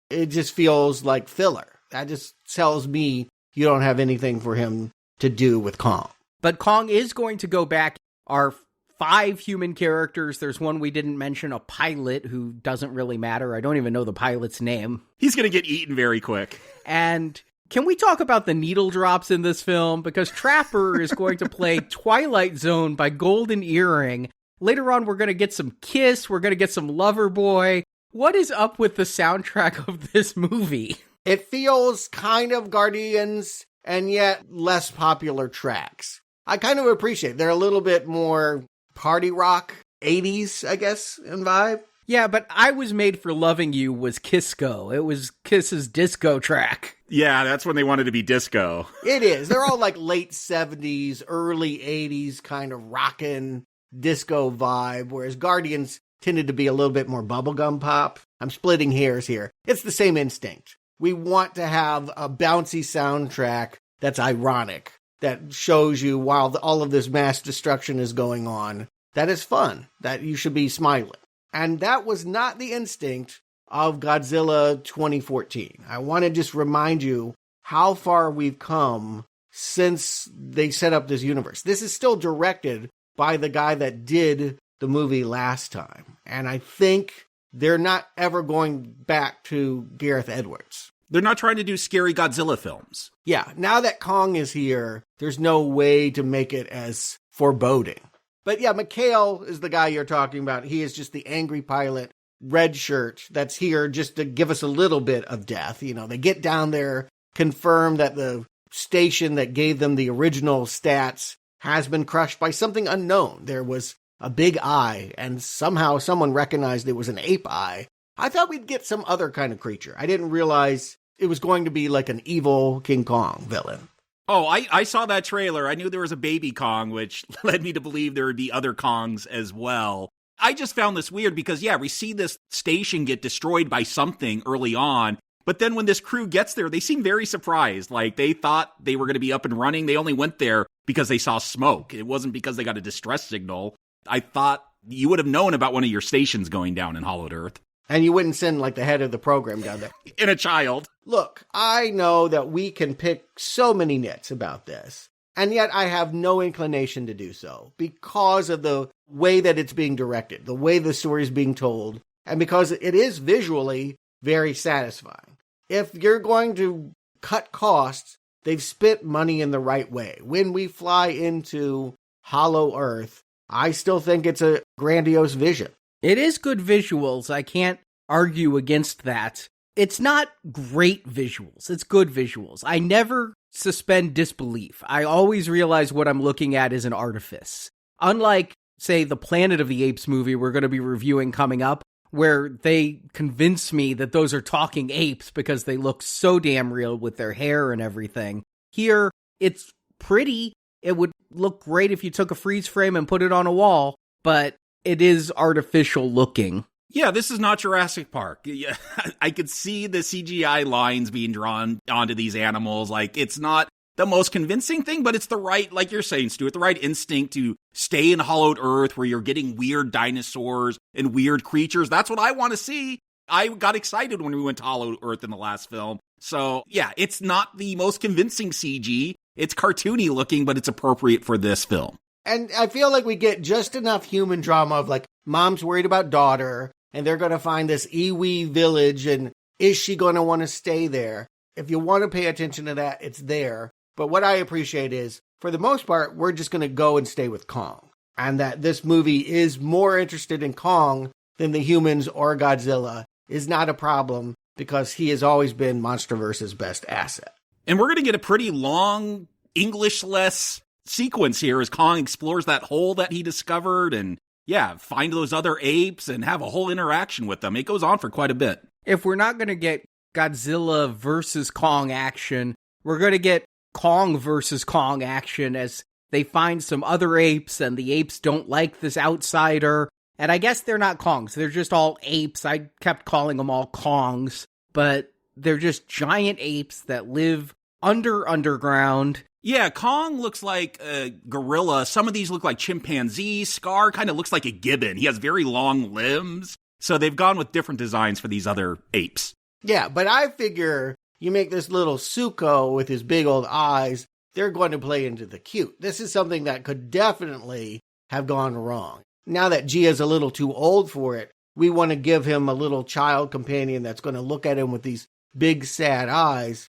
it just feels like filler. That just tells me you don't have anything for him to do with Kong. But Kong is going to go back. Our 5 human characters. There's one we didn't mention, a pilot who doesn't really matter. I don't even know the pilot's name. He's going to get eaten very quick. And can we talk about the needle drops in this film? Because Trapper is going to play Twilight Zone by Golden Earring. Later on, we're going to get some Kiss. We're going to get some Loverboy. What is up with the soundtrack of this movie? It feels kind of Guardians and yet less popular tracks. I kind of appreciate they're a little bit more party rock, 80s, I guess, in vibe. Yeah, but I Was Made for Loving You was Kisco. It was Kiss's disco track. Yeah, that's when they wanted to be disco. It is. They're all like late 70s, early 80s kind of rockin' disco vibe, whereas Guardians tended to be a little bit more bubblegum pop. I'm splitting hairs here. It's the same instinct. We want to have a bouncy soundtrack that's ironic, that shows you while all of this mass destruction is going on, that is fun, that you should be smiling. And that was not the instinct of Godzilla 2014. I want to just remind you how far we've come since they set up this universe. This is still directed by the guy that did the movie last time. And I think they're not ever going back to Gareth Edwards. They're not trying to do scary Godzilla films. Yeah, now that Kong is here, there's no way to make it as foreboding. But yeah, McHale is the guy you're talking about. He is just the angry pilot, red shirt, that's here just to give us a little bit of death. They get down there, confirm that the station that gave them the original stats has been crushed by something unknown. There was a big eye, and somehow someone recognized it was an ape eye. I thought we'd get some other kind of creature. I didn't realize it was going to be like an evil King Kong villain. Oh, I saw that trailer. I knew there was a baby Kong, which led me to believe there would be other Kongs as well. I just found this weird because, we see this station get destroyed by something early on, but then when this crew gets there, they seem very surprised. Like, they thought they were going to be up and running. They only went there because they saw smoke. It wasn't because they got a distress signal. I thought you would have known about one of your stations going down in Hollowed Earth. And you wouldn't send, the head of the program down there. And a child. Look, I know that we can pick so many nits about this, and yet I have no inclination to do so because of the way that it's being directed, the way the story is being told, and because it is visually very satisfying. If you're going to cut costs, they've spent money in the right way. When we fly into Hollow Earth, I still think it's a grandiose vision. It is good visuals. I can't argue against that. It's not great visuals. It's good visuals. I never suspend disbelief. I always realize what I'm looking at is an artifice. Unlike, say, the Planet of the Apes movie we're going to be reviewing coming up, where they convince me that those are talking apes because they look so damn real with their hair and everything. Here, it's pretty. It would look great if you took a freeze frame and put it on a wall, but it is artificial looking. Yeah, this is not Jurassic Park. Yeah, I could see the CGI lines being drawn onto these animals. Like, it's not the most convincing thing, but it's the right, like you're saying, Stuart, the right instinct to stay in hollowed earth where you're getting weird dinosaurs and weird creatures. That's what I want to see. I got excited when we went to hollowed earth in the last film. So, yeah, it's not the most convincing CG. It's cartoony looking, but it's appropriate for this film. And I feel like we get just enough human drama of, like, mom's worried about daughter, and they're going to find this iwi village, and is she going to want to stay there? If you want to pay attention to that, it's there. But what I appreciate is, for the most part, we're just going to go and stay with Kong. And that this movie is more interested in Kong than the humans or Godzilla is not a problem, because he has always been MonsterVerse's best asset. And we're going to get a pretty long, English-less sequence here as Kong explores that hole that he discovered and, yeah, find those other apes and have a whole interaction with them. It goes on for quite a bit. If we're not going to get Godzilla versus Kong action, we're going to get Kong versus Kong action as they find some other apes and the apes don't like this outsider. And I guess they're not Kongs. They're just all apes. I kept calling them all Kongs, but they're just giant apes that live underground. Yeah, Kong looks like a gorilla. Some of these look like chimpanzees. Skar kind of looks like a gibbon. He has very long limbs. So they've gone with different designs for these other apes. Yeah, but I figure you make this little Suko with his big old eyes, they're going to play into the cute. This is something that could definitely have gone wrong. Now that Gia's a little too old for it, we want to give him a little child companion that's going to look at him with these big, sad eyes.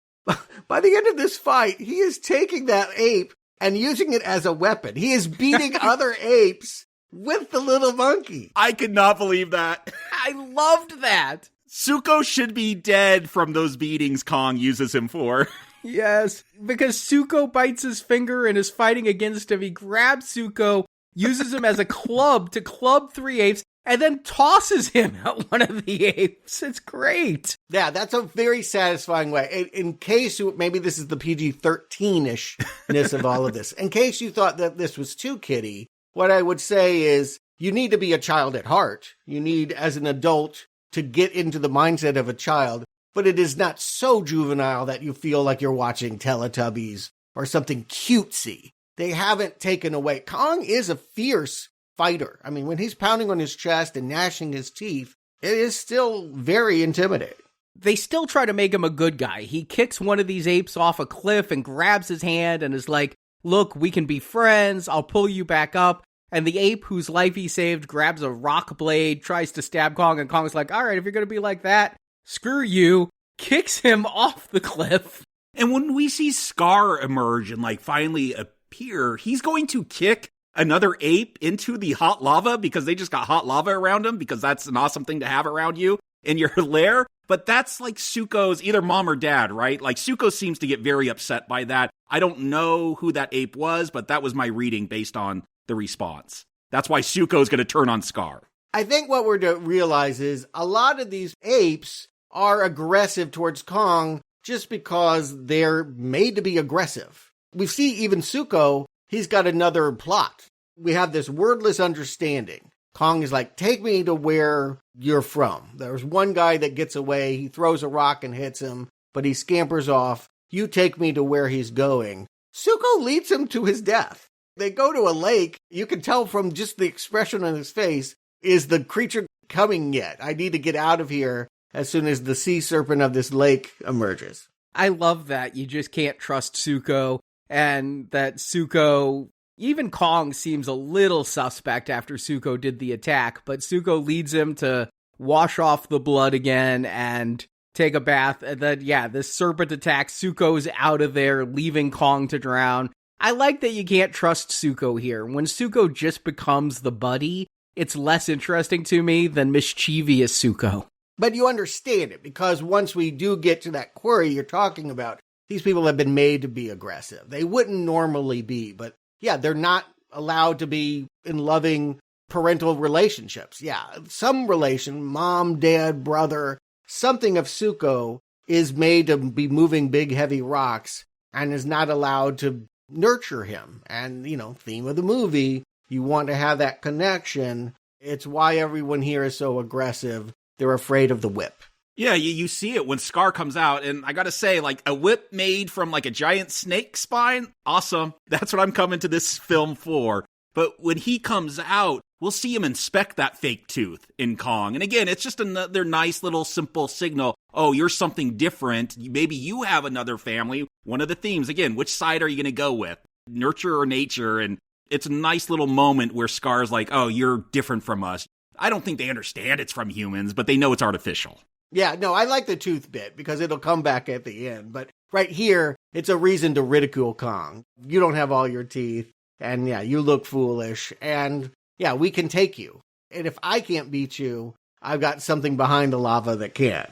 By the end of this fight, he is taking that ape and using it as a weapon. He is beating other apes with the little monkey. I could not believe that. I loved that. Suko should be dead from those beatings Kong uses him for. Yes, because Suko bites his finger and is fighting against him. He grabs Suko, uses him as a club to club 3 apes, and then tosses him at one of the apes. It's great. Yeah, that's a very satisfying way. In case maybe this is the PG-13-ishness of all of this. In case you thought that this was too kiddie, what I would say is you need to be a child at heart. You need, as an adult, to get into the mindset of a child, but it is not so juvenile that you feel like you're watching Teletubbies or something cutesy. They haven't taken away. Kong is a fierce fighter. I mean, when he's pounding on his chest and gnashing his teeth, it is still very intimidating. They still try to make him a good guy. He kicks one of these apes off a cliff and grabs his hand and is like, look, we can be friends. I'll pull you back up. And the ape whose life he saved grabs a rock blade, tries to stab Kong, and Kong's like, all right, if you're going to be like that, screw you, kicks him off the cliff. And when we see Skar emerge and, like, finally appear, he's going to kick another ape into the hot lava because they just got hot lava around him, because that's an awesome thing to have around you in your lair. But that's like Suko's either mom or dad, right? Like, Suko seems to get very upset by that. I don't know who that ape was, but that was my reading based on the response. That's why Suko's going to turn on Skar. I think what we're to realize is a lot of these apes are aggressive towards Kong just because they're made to be aggressive. We see even Suko, he's got another plot. We have this wordless understanding. Kong is like, take me to where you're from. There's one guy that gets away. He throws a rock and hits him, but he scampers off. You take me to where he's going. Suko leads him to his death. They go to a lake. You can tell from just the expression on his face, is the creature coming yet? I need to get out of here as soon as the sea serpent of this lake emerges. I love that. You just can't trust Suko, and that Suko, even Kong seems a little suspect after Suko did the attack, but Suko leads him to wash off the blood again and take a bath. And then, yeah, this serpent attacks. Suko's out of there, leaving Kong to drown. I like that you can't trust Suko here. When Suko just becomes the buddy, it's less interesting to me than mischievous Suko. But you understand it, because once we do get to that quarry you're talking about, these people have been made to be aggressive. They wouldn't normally be, but yeah, they're not allowed to be in loving parental relationships. Yeah, some relation, mom, dad, brother, something of Suko is made to be moving big, heavy rocks and is not allowed to nurture him. And, theme of the movie, you want to have that connection. It's why everyone here is so aggressive. They're afraid of the whip. Yeah, you see it when Skar comes out, and I gotta say, like, a whip made from, like, a giant snake spine? Awesome. That's what I'm coming to this film for. But when he comes out, we'll see him inspect that fake tooth in Kong. And again, it's just another nice little simple signal. Oh, you're something different. Maybe you have another family. One of the themes, again, which side are you gonna go with? Nurture or nature? And it's a nice little moment where Skar's like, oh, you're different from us. I don't think they understand it's from humans, but they know it's artificial. Yeah, no, I like the tooth bit because it'll come back at the end. But right here, it's a reason to ridicule Kong. You don't have all your teeth. And yeah, you look foolish. And yeah, we can take you. And if I can't beat you, I've got something behind the lava that can.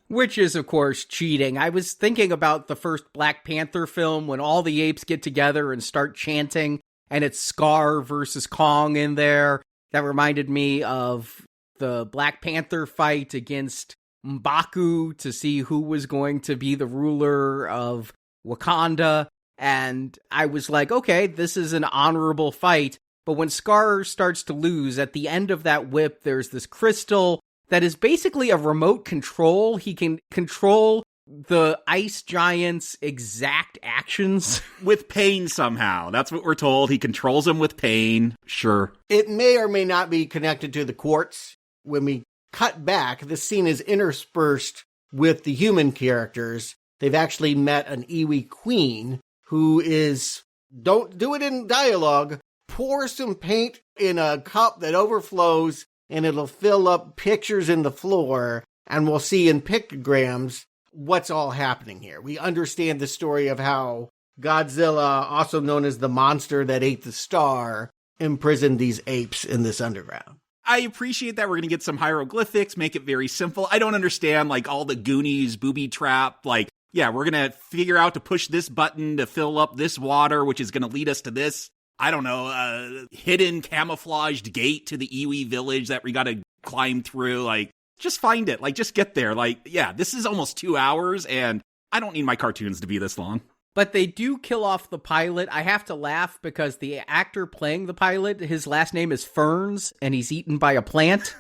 Which is, of course, cheating. I was thinking about the first Black Panther film when all the apes get together and start chanting, and it's Skar versus Kong in there. That reminded me of the Black Panther fight against M'Baku to see who was going to be the ruler of Wakanda. And I was like, okay, this is an honorable fight. But when Skar starts to lose, at the end of that whip, there's this crystal that is basically a remote control. He can control the ice giant's exact actions. With pain somehow. That's what we're told. He controls him with pain. Sure. It may or may not be connected to the quartz. When we cut back, the scene is interspersed with the human characters. They've actually met an Iwi queen who is, don't do it in dialogue, pour some paint in a cup that overflows and it'll fill up pictures in the floor, and we'll see in pictograms what's all happening here. We understand the story of how Godzilla, also known as the monster that ate the star, imprisoned these apes in this underground. I appreciate that we're going to get some hieroglyphics, make it very simple. I don't understand, like, all the Goonies booby trap. Like, yeah, we're going to figure out to push this button to fill up this water, which is going to lead us to this, I don't know, hidden camouflaged gate to the Iwi village that we got to climb through. Like, just find it. Like, just get there. Like, yeah, this is almost 2 hours, and I don't need my cartoons to be this long. But they do kill off the pilot. I have to laugh because the actor playing the pilot, his last name is Ferns, and he's eaten by a plant.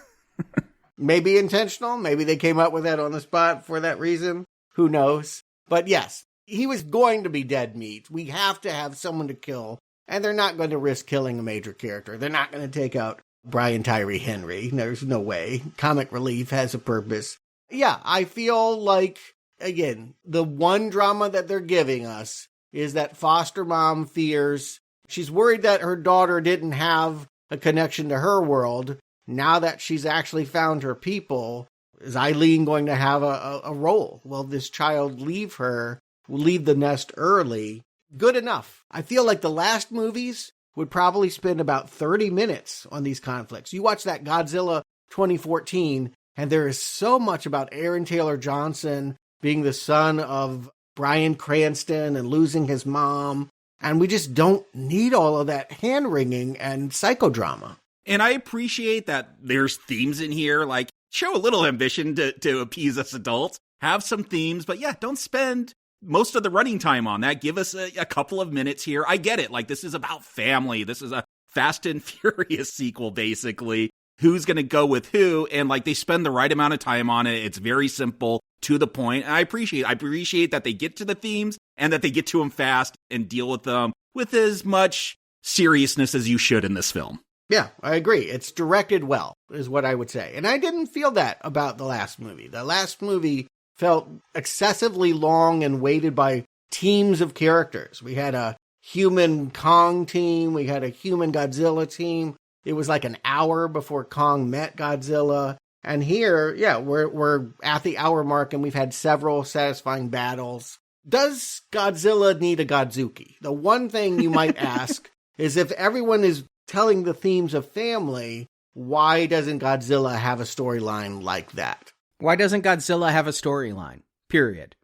Maybe intentional. Maybe they came up with that on the spot for that reason. Who knows? But yes, he was going to be dead meat. We have to have someone to kill, and they're not going to risk killing a major character. They're not going to take out Brian Tyree Henry. There's no way. Comic relief has a purpose. Yeah, I feel like, again, the one drama that they're giving us is that foster mom fears. She's worried that her daughter didn't have a connection to her world. Now that she's actually found her people, is Eileen going to have a role? Will this child leave her, leave the nest early? Good enough. I feel like the last movies would probably spend about 30 minutes on these conflicts. You watch that Godzilla 2014, and there is so much about Aaron Taylor Johnson being the son of Bryan Cranston and losing his mom. And we just don't need all of that hand-wringing and psychodrama. And I appreciate that there's themes in here, like, show a little ambition to appease us adults. Have some themes, but yeah, don't spend most of the running time on that. Give us a couple of minutes here. I get it. Like, this is about family. This is a Fast and Furious sequel, basically. Who's going to go with who? And, like, they spend the right amount of time on it. It's very simple, to the point. And I appreciate that they get to the themes and that they get to them fast and deal with them with as much seriousness as you should in this film. Yeah, I agree. It's directed well, is what I would say. And I didn't feel that about the last movie. The last movie felt excessively long and weighted by teams of characters. We had a human Kong team. We had a human Godzilla team. It was like an hour before Kong met Godzilla. And here, yeah, we're at the hour mark and we've had several satisfying battles. Does Godzilla need a Godzuki? The one thing you might ask is, if everyone is telling the themes of family, why doesn't Godzilla have a storyline like that? Why doesn't Godzilla have a storyline? Period.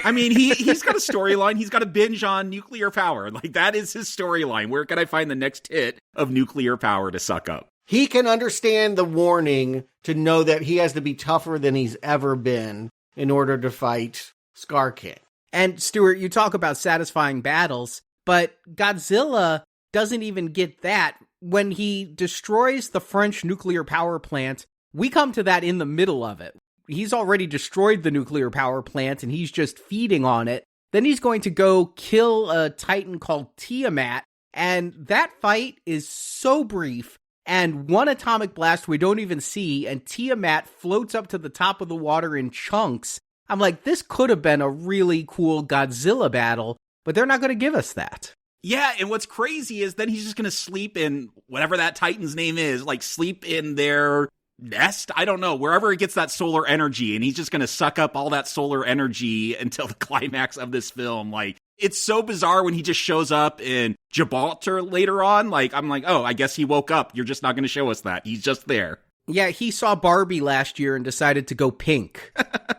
I mean, he's got a storyline. He's got a binge on nuclear power. Like, that is his storyline. Where can I find the next hit of nuclear power to suck up? He can understand the warning to know that he has to be tougher than he's ever been in order to fight Skar King. And Stuart, you talk about satisfying battles, but Godzilla doesn't even get that when he destroys the French nuclear power plant, we come to that in the middle of it. He's already destroyed the nuclear power plant and he's just feeding on it. Then he's going to go kill a Titan called Tiamat. And that fight is so brief. And one atomic blast we don't even see. And Tiamat floats up to the top of the water in chunks. I'm like, this could have been a really cool Godzilla battle, but they're not going to give us that. Yeah, and what's crazy is then he's just going to sleep in whatever that Titan's name is, like sleep in their nest? I don't know, wherever it gets that solar energy, and he's just going to suck up all that solar energy until the climax of this film. Like, it's so bizarre when he just shows up in Gibraltar later on. Like, I'm like, oh, I guess he woke up. You're just not going to show us that. He's just there. Yeah, he saw Barbie last year and decided to go pink.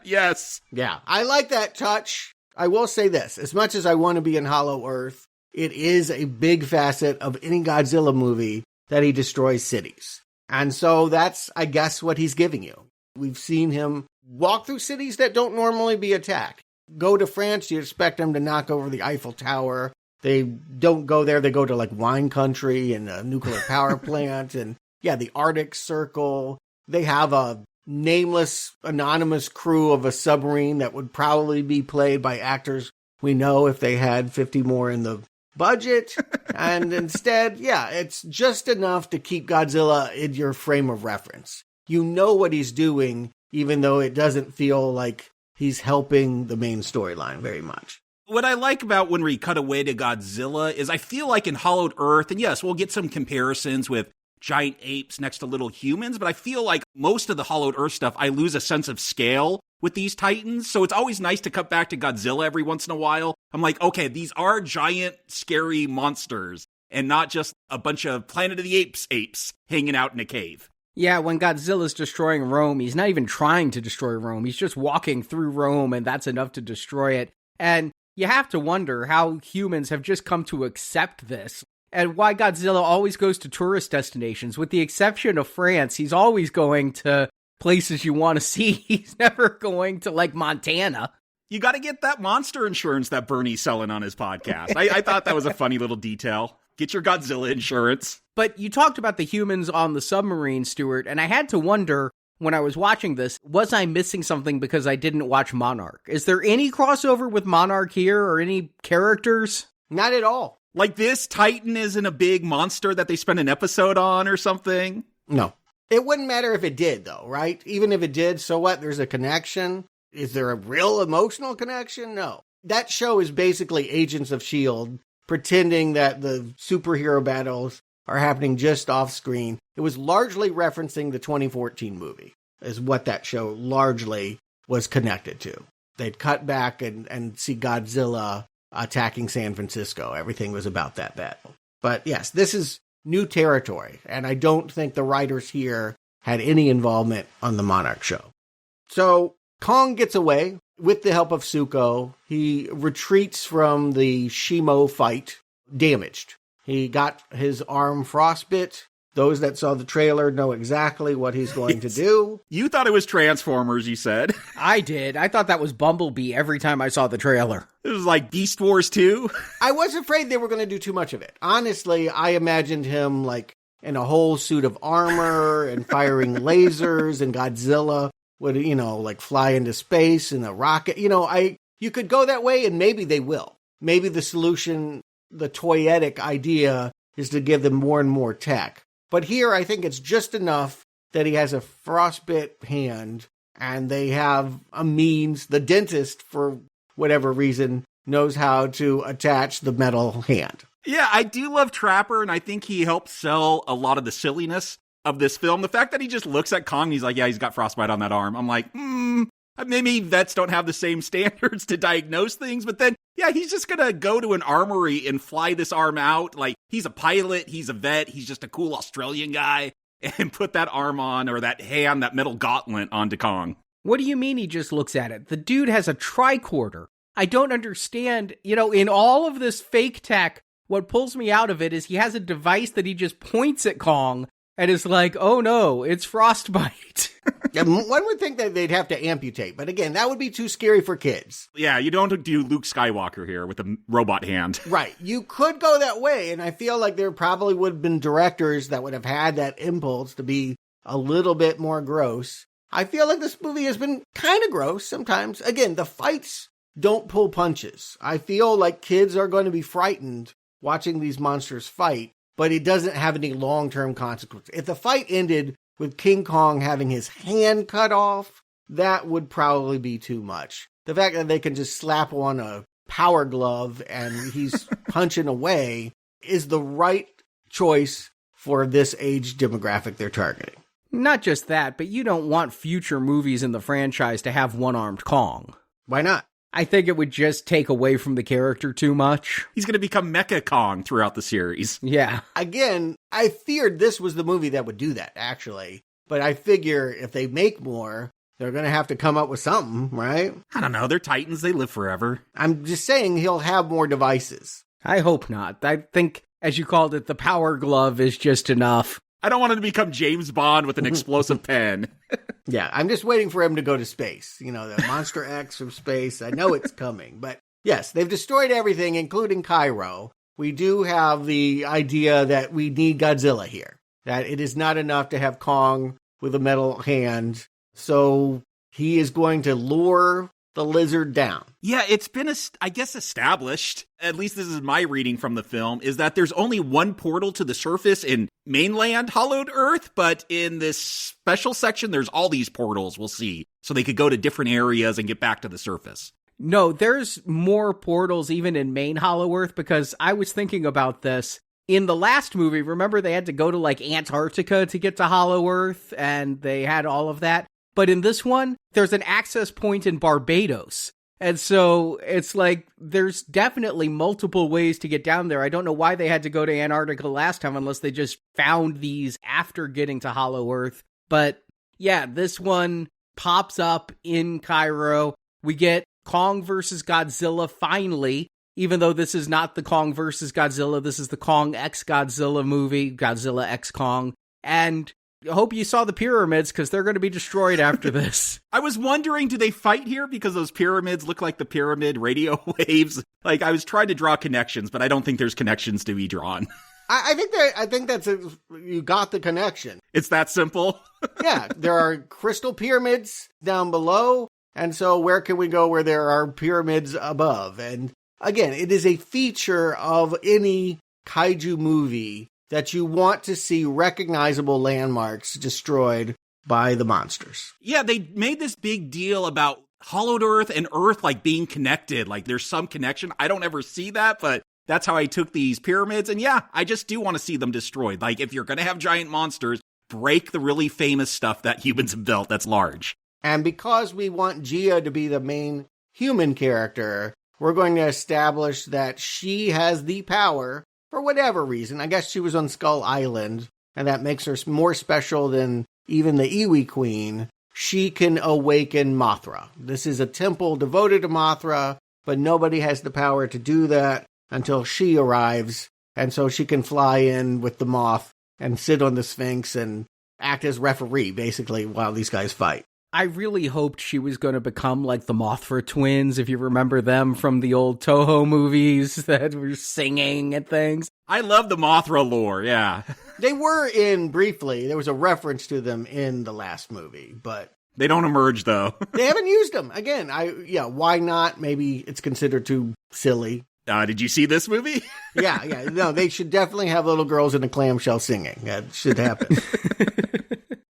Yes. Yeah, I like that touch. I will say this, as much as I want to be in Hollow Earth, it is a big facet of any Godzilla movie that he destroys cities. And so that's, I guess, what he's giving you. We've seen him walk through cities that don't normally be attacked. Go to France, you expect him to knock over the Eiffel Tower. They don't go there. They go to like wine country and a nuclear power plant and yeah, the Arctic Circle. They have a nameless, anonymous crew of a submarine that would probably be played by actors we know if they had 50 more in the budget. And instead, yeah, it's just enough to keep Godzilla in your frame of reference. You know what he's doing, even though it doesn't feel like he's helping the main storyline very much. What I like about when we cut away to Godzilla is I feel like in Hollowed Earth, and yes, we'll get some comparisons with giant apes next to little humans, but I feel like most of the Hollowed Earth stuff, I lose a sense of scale with these Titans. So it's always nice to cut back to Godzilla every once in a while. I'm like, okay, these are giant, scary monsters and not just a bunch of Planet of the apes hanging out in a cave. Yeah, when Godzilla's destroying Rome, he's not even trying to destroy Rome. He's just walking through Rome, and that's enough to destroy it. And you have to wonder how humans have just come to accept this, and why Godzilla always goes to tourist destinations. With the exception of France, he's always going to places you want to see. He's never going to, like, Montana. You got to get that monster insurance that Bernie's selling on his podcast. I thought that was a funny little detail. Get your Godzilla insurance. But you talked about the humans on the submarine, Stuart, and I had to wonder when I was watching this, was I missing something because I didn't watch Monarch? Is there any crossover with Monarch here or any characters? Not at all. Like this Titan isn't a big monster that they spent an episode on or something? No. It wouldn't matter if it did, though, right? Even if it did, so what? There's a connection. Is there a real emotional connection? No. That show is basically Agents of S.H.I.E.L.D. pretending that the superhero battles are happening just off screen. It was largely referencing the 2014 movie, is what that show largely was connected to. They'd cut back and see Godzilla attacking San Francisco. Everything was about that battle. But yes, this is new territory, and I don't think the writers here had any involvement on the Monarch show. So Kong gets away with the help of Zuko. He retreats from the Shimo fight, damaged. He got his arm frostbit. Those that saw the trailer know exactly what he's going to do. You thought it was Transformers, you said. I did. I thought that was Bumblebee every time I saw the trailer. It was like Beast Wars 2. I was afraid they were going to do too much of it. Honestly, I imagined him like in a whole suit of armor and firing lasers, and Godzilla would, like fly into space in a rocket. You could go that way, and maybe they will. Maybe the solution, the toyetic idea, is to give them more and more tech. But here, I think it's just enough that he has a frostbit hand, and they have a means. The dentist, for whatever reason, knows how to attach the metal hand. Yeah, I do love Trapper, and I think he helps sell a lot of the silliness of this film. The fact that he just looks at Kong and he's like, yeah, he's got frostbite on that arm. I'm like, maybe vets don't have the same standards to diagnose things, but then, yeah, he's just gonna go to an armory and fly this arm out. Like, he's a pilot, he's a vet, he's just a cool Australian guy, and put that arm on, or that hand, that metal gauntlet onto Kong. What do you mean he just looks at it? The dude has a tricorder. I don't understand, in all of this fake tech, what pulls me out of it is he has a device that he just points at Kong and is like, oh no, it's frostbite. One would think that they'd have to amputate, but again, that would be too scary for kids. Yeah, you don't do Luke Skywalker here with a robot hand. Right. You could go that way, and I feel like there probably would have been directors that would have had that impulse to be a little bit more gross. I feel like this movie has been kind of gross sometimes. Again, the fights don't pull punches. I feel like kids are going to be frightened watching these monsters fight, but it doesn't have any long-term consequences. If the fight ended with King Kong having his hand cut off, that would probably be too much. The fact that they can just slap on a power glove and he's punching away is the right choice for this age demographic they're targeting. Not just that, but you don't want future movies in the franchise to have one-armed Kong. Why not? I think it would just take away from the character too much. He's going to become Mecha Kong throughout the series. Yeah. Again, I feared this was the movie that would do that, actually. But I figure if they make more, they're going to have to come up with something, right? I don't know. They're Titans. They live forever. I'm just saying he'll have more devices. I hope not. I think, as you called it, the power glove is just enough. I don't want him to become James Bond with an explosive pen. Yeah, I'm just waiting for him to go to space. You know, the Monster X from space. I know it's coming. But yes, they've destroyed everything, including Cairo. We do have the idea that we need Godzilla here. That it is not enough to have Kong with a metal hand. So he is going to lure the lizard down. Yeah, it's been, I guess, established, at least this is my reading from the film, is that there's only one portal to the surface in mainland Hollowed Earth, but in this special section, there's all these portals, we'll see. So they could go to different areas and get back to the surface. No, there's more portals even in main Hollow Earth, because I was thinking about this. In the last movie, remember they had to go to like Antarctica to get to Hollow Earth, and they had all of that. But in this one, there's an access point in Barbados. And so it's like there's definitely multiple ways to get down there. I don't know why they had to go to Antarctica last time unless they just found these after getting to Hollow Earth. But yeah, this one pops up in Cairo. We get Kong versus Godzilla finally, even though this is not the Kong versus Godzilla. This is the Kong x Godzilla movie, Godzilla x Kong. And I hope you saw the pyramids, because they're going to be destroyed after this. I was wondering, do they fight here? Because those pyramids look like the pyramid radio waves. Like, I was trying to draw connections, but I don't think there's connections to be drawn. I think that's you got the connection. It's that simple? Yeah, there are crystal pyramids down below, and so where can we go where there are pyramids above? And again, it is a feature of any kaiju movie that you want to see recognizable landmarks destroyed by the monsters. Yeah, they made this big deal about Hollowed Earth and Earth like being connected. Like there's some connection. I don't ever see that, but that's how I took these pyramids. And yeah, I just do want to see them destroyed. Like if you're going to have giant monsters, break the really famous stuff that humans have built that's large. And because we want Gia to be the main human character, we're going to establish that she has the power. For whatever reason, I guess she was on Skull Island, and that makes her more special than even the Iwi Queen. She can awaken Mothra. This is a temple devoted to Mothra, but nobody has the power to do that until she arrives, and so she can fly in with the moth and sit on the Sphinx and act as referee, basically, while these guys fight. I really hoped she was going to become like the Mothra twins, if you remember them from the old Toho movies that were singing and things. I love the Mothra lore, yeah. They were in briefly. There was a reference to them in the last movie, but they don't emerge, though. They haven't used them. Again, why not? Maybe it's considered too silly. Did you see this movie? Yeah. No, they should definitely have little girls in a clamshell singing. That should happen.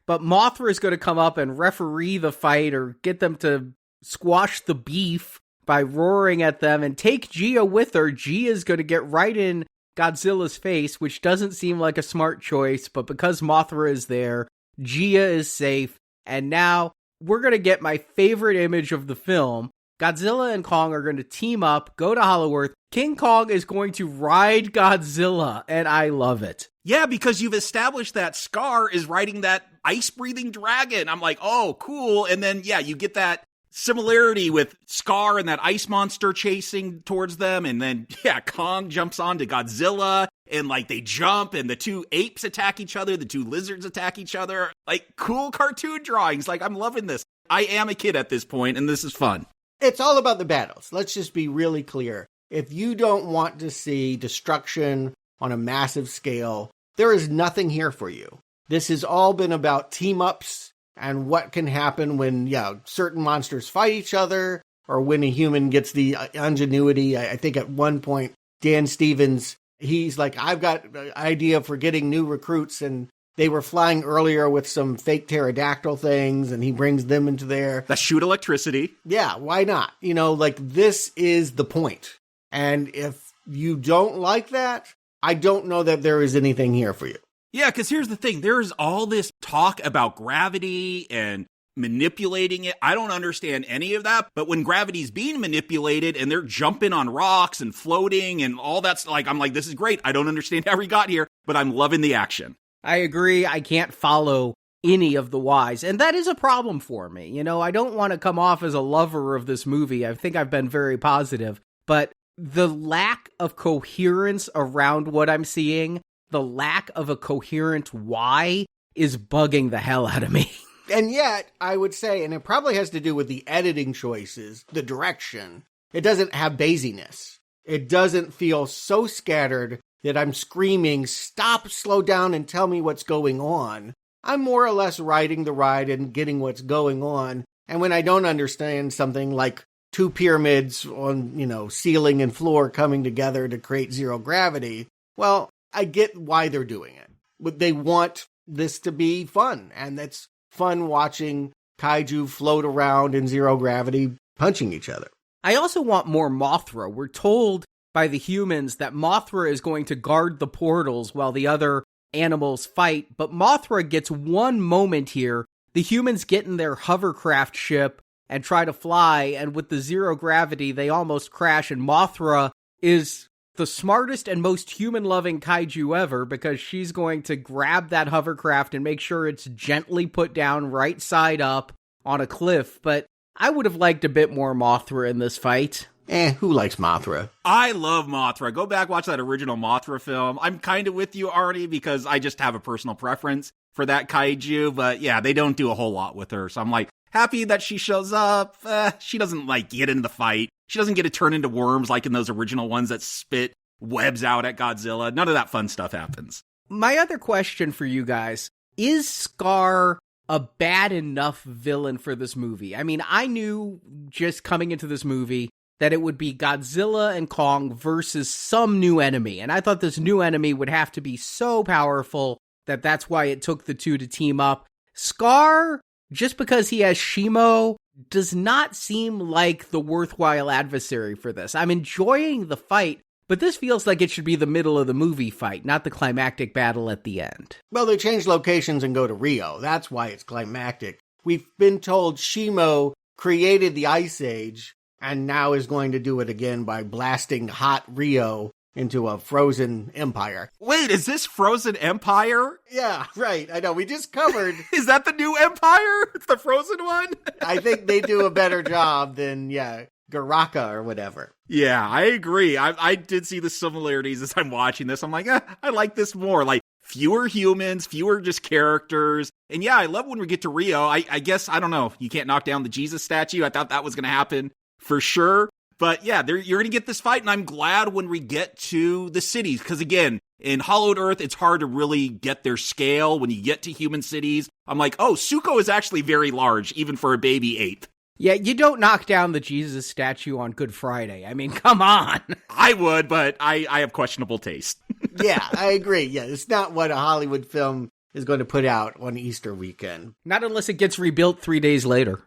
But Mothra is going to come up and referee the fight or get them to squash the beef by roaring at them and take Gia with her. Gia is going to get right in Godzilla's face, which doesn't seem like a smart choice, but because Mothra is there, Gia is safe. And now we're going to get my favorite image of the film. Godzilla and Kong are going to team up, go to Hollow Earth. King Kong is going to ride Godzilla, and I love it. Yeah, because you've established that Skar is riding that ice-breathing dragon. I'm like, oh, cool. And then, yeah, you get that similarity with Skar and that ice monster chasing towards them. And then, yeah, Kong jumps onto Godzilla. and like they jump and the two apes attack each other, the two lizards attack each other. Like cool cartoon drawings. Like I'm loving this. I am a kid at this point and this is fun. It's all about the battles. Let's just be really clear. If you don't want to see destruction on a massive scale, there is nothing here for you. This has all been about team-ups and what can happen when, certain monsters fight each other or when a human gets the ingenuity. I think at one point, Dan Stevens, he's like, I've got an idea for getting new recruits, and they were flying earlier with some fake pterodactyl things, and he brings them into there. That shoot electricity. Yeah, why not? This is the point. And if you don't like that, I don't know that there is anything here for you. Yeah, because here's the thing. There's all this talk about gravity and manipulating it. I don't understand any of that. But when gravity's being manipulated and they're jumping on rocks and floating and all that's I'm like, this is great. I don't understand how we got here, but I'm loving the action. I agree. I can't follow any of the whys, and that is a problem for me. I don't want to come off as a lover of this movie. I think I've been very positive, but the lack of coherence around what I'm seeing, the lack of a coherent why is bugging the hell out of me. And yet, I would say, and it probably has to do with the editing choices, the direction, it doesn't have basiness. It doesn't feel so scattered that I'm screaming, stop, slow down, and tell me what's going on. I'm more or less riding the ride and getting what's going on. And when I don't understand something like two pyramids on, ceiling and floor coming together to create zero gravity, well, I get why they're doing it. But they want this to be fun, and that's fun watching kaiju float around in zero gravity punching each other. I also want more Mothra. We're told by the humans that Mothra is going to guard the portals while the other animals fight, but Mothra gets one moment here. The humans get in their hovercraft ship and try to fly, and with the zero gravity, they almost crash, and Mothra is the smartest and most human-loving kaiju ever, because she's going to grab that hovercraft and make sure it's gently put down right side up on a cliff, but I would have liked a bit more Mothra in this fight. Who likes Mothra? I love Mothra. Go back, watch that original Mothra film. I'm kind of with you, Arnie, because I just have a personal preference for that kaiju, but yeah, they don't do a whole lot with her, so I'm happy that she shows up. She doesn't get into the fight. She doesn't get to turn into worms like in those original ones that spit webs out at Godzilla. None of that fun stuff happens. My other question for you guys, is Skar a bad enough villain for this movie? I mean, I knew just coming into this movie that it would be Godzilla and Kong versus some new enemy. And I thought this new enemy would have to be so powerful that that's why it took the two to team up. Skar, just because he has Shimo, does not seem like the worthwhile adversary for this. I'm enjoying the fight, but this feels like it should be the middle of the movie fight, not the climactic battle at the end. Well, they change locations and go to Rio. That's why it's climactic. We've been told Shimo created the Ice Age and now is going to do it again by blasting hot Rio into a frozen empire. Wait, is this Frozen Empire? Yeah, right. I know. We just covered. Is that the new Empire? It's the Frozen one? I think they do a better job than, Garaka or whatever. Yeah, I agree. I did see the similarities as I'm watching this. I'm I like this more. Fewer humans, fewer just characters. And yeah, I love when we get to Rio. I guess, I don't know, you can't knock down the Jesus statue. I thought that was going to happen for sure. But yeah, you're going to get this fight, and I'm glad when we get to the cities. Because again, in Hollowed Earth, it's hard to really get their scale. When you get to human cities, I'm Suko is actually very large, even for a baby ape. Yeah, you don't knock down the Jesus statue on Good Friday. I mean, come on. I would, but I have questionable taste. Yeah, I agree. Yeah, it's not what a Hollywood film is going to put out on Easter weekend. Not unless it gets rebuilt 3 days later.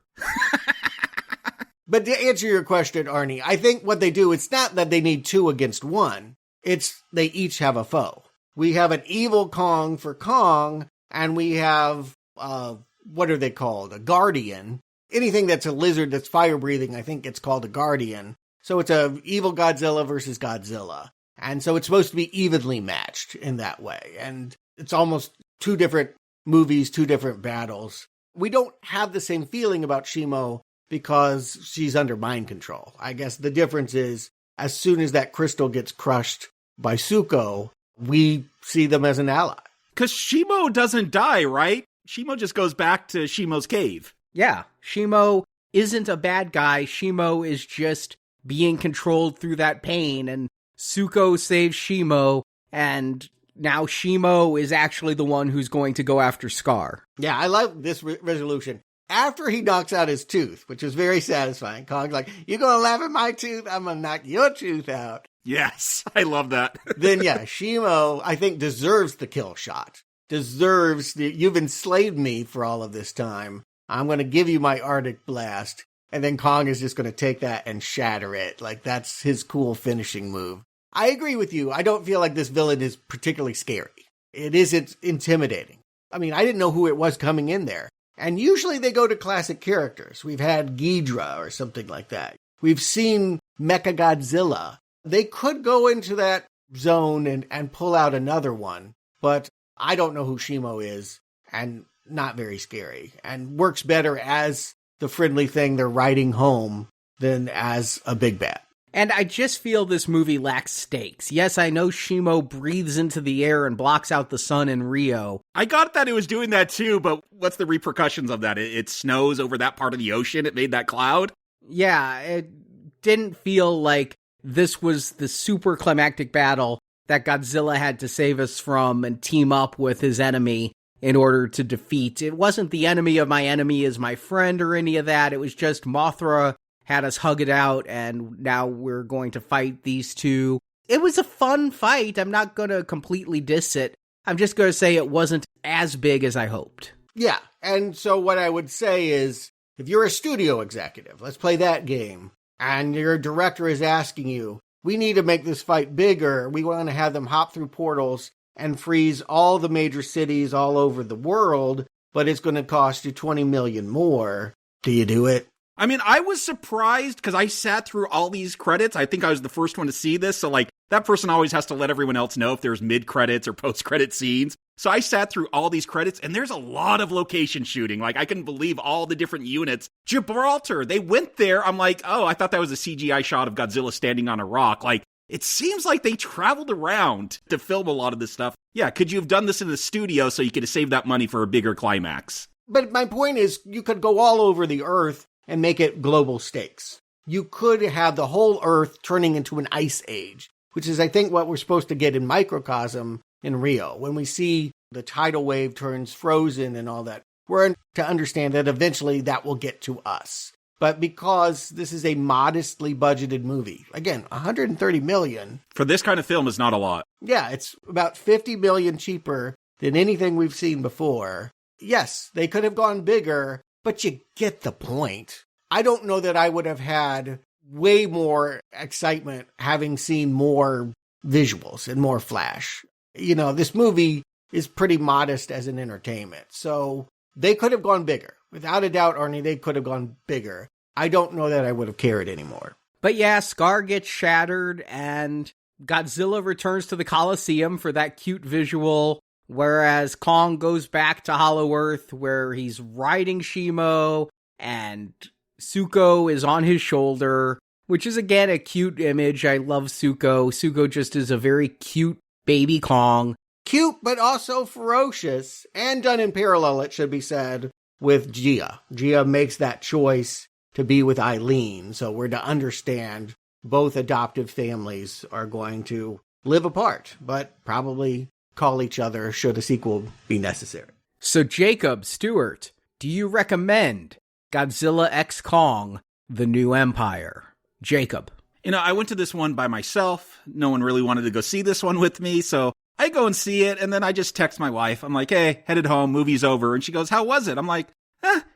But to answer your question, Arnie, I think what they do, it's not that they need two against one. It's they each have a foe. We have an evil Kong for Kong, and we have, what are they called? A guardian. Anything that's a lizard that's fire-breathing, I think it's called a guardian. So it's a evil Godzilla versus Godzilla. And so it's supposed to be evenly matched in that way. And it's almost two different movies, two different battles. We don't have the same feeling about Shimo because she's under mind control. I guess the difference is as soon as that crystal gets crushed by Suko, we see them as an ally. Because Shimo doesn't die, right? Shimo just goes back to Shimo's cave. Yeah, Shimo isn't a bad guy. Shimo is just being controlled through that pain, and Suko saves Shimo, and now Shimo is actually the one who's going to go after Skar. Yeah, I love this resolution. After he knocks out his tooth, which is very satisfying, Kong's like, "You gonna laugh at my tooth? I'm gonna knock your tooth out." Yes, I love that. Then, yeah, Shimo, I think, deserves the kill shot. You've enslaved me for all of this time. I'm going to give you my Arctic Blast. And then Kong is just going to take that and shatter it. Like, that's his cool finishing move. I agree with you. I don't feel like this villain is particularly scary. It isn't intimidating. I mean, I didn't know who it was coming in there. And usually they go to classic characters. We've had Ghidra or something like that. We've seen Mechagodzilla. They could go into that zone and pull out another one. But I don't know who Shimo is, and not very scary, and works better as the friendly thing they're riding home than as a big bad. And I just feel this movie lacks stakes. Yes, I know Shimo breathes into the air and blocks out the sun in Rio. I got that it was doing that too, but what's the repercussions of that? It snows over that part of the ocean. It made that cloud. Yeah, it didn't feel like this was the super climactic battle that Godzilla had to save us from and team up with his enemy in order to defeat. It wasn't the enemy of my enemy is my friend or any of that. It was just Mothra had us hug it out, and now we're going to fight these two. It was a fun fight. I'm not going to completely diss it. I'm just going to say it wasn't as big as I hoped. Yeah, and so what I would say is, if you're a studio executive, let's play that game, and your director is asking you, we need to make this fight bigger. We want to have them hop through portals and freeze all the major cities all over the world, but it's going to cost you $20 million more. Do you do it? I mean, I was surprised because I sat through all these credits. I think I was the first one to see this. So, like, that person always has to let everyone else know if there's mid-credits or post-credit scenes. So I sat through all these credits, and there's a lot of location shooting. Like, I couldn't believe all the different units. Gibraltar, they went there. I'm like, oh, I thought that was a CGI shot of Godzilla standing on a rock. Like, it seems like they traveled around to film a lot of this stuff. Yeah, could you have done this in the studio so you could have saved that money for a bigger climax? But my point is, you could go all over the Earth and make it global stakes. You could have the whole Earth turning into an ice age, which is, I think, what we're supposed to get in Microcosm in Rio. When we see the tidal wave turns frozen and all that, we're to understand that eventually that will get to us. But because this is a modestly budgeted movie, again, $130 million. For this kind of film is not a lot. Yeah, it's about $50 million cheaper than anything we've seen before. Yes, they could have gone bigger, but you get the point. I don't know that I would have had way more excitement having seen more visuals and more flash. You know, this movie is pretty modest as an entertainment. So they could have gone bigger. Without a doubt, Arnie, they could have gone bigger. I don't know that I would have cared anymore. But yeah, Skar gets shattered and Godzilla returns to the Coliseum for that cute visual, whereas Kong goes back to Hollow Earth where he's riding Shimo and Suko is on his shoulder, which is again a cute image. I love Suko. Suko just is a very cute baby Kong. Cute, but also ferocious, and done in parallel, it should be said, with Gia. Gia makes that choice to be with Eileen, so we're to understand both adoptive families are going to live apart, but probably call each other should a sequel be necessary. So Jakob, Stuart, do you recommend Godzilla x Kong, The New Empire? Jakob. You know, I went to this one by myself. No one really wanted to go see this one with me, so I go and see it, and then I just text my wife. I'm like, hey, headed home, movie's over. And she goes, how was it? I'm like,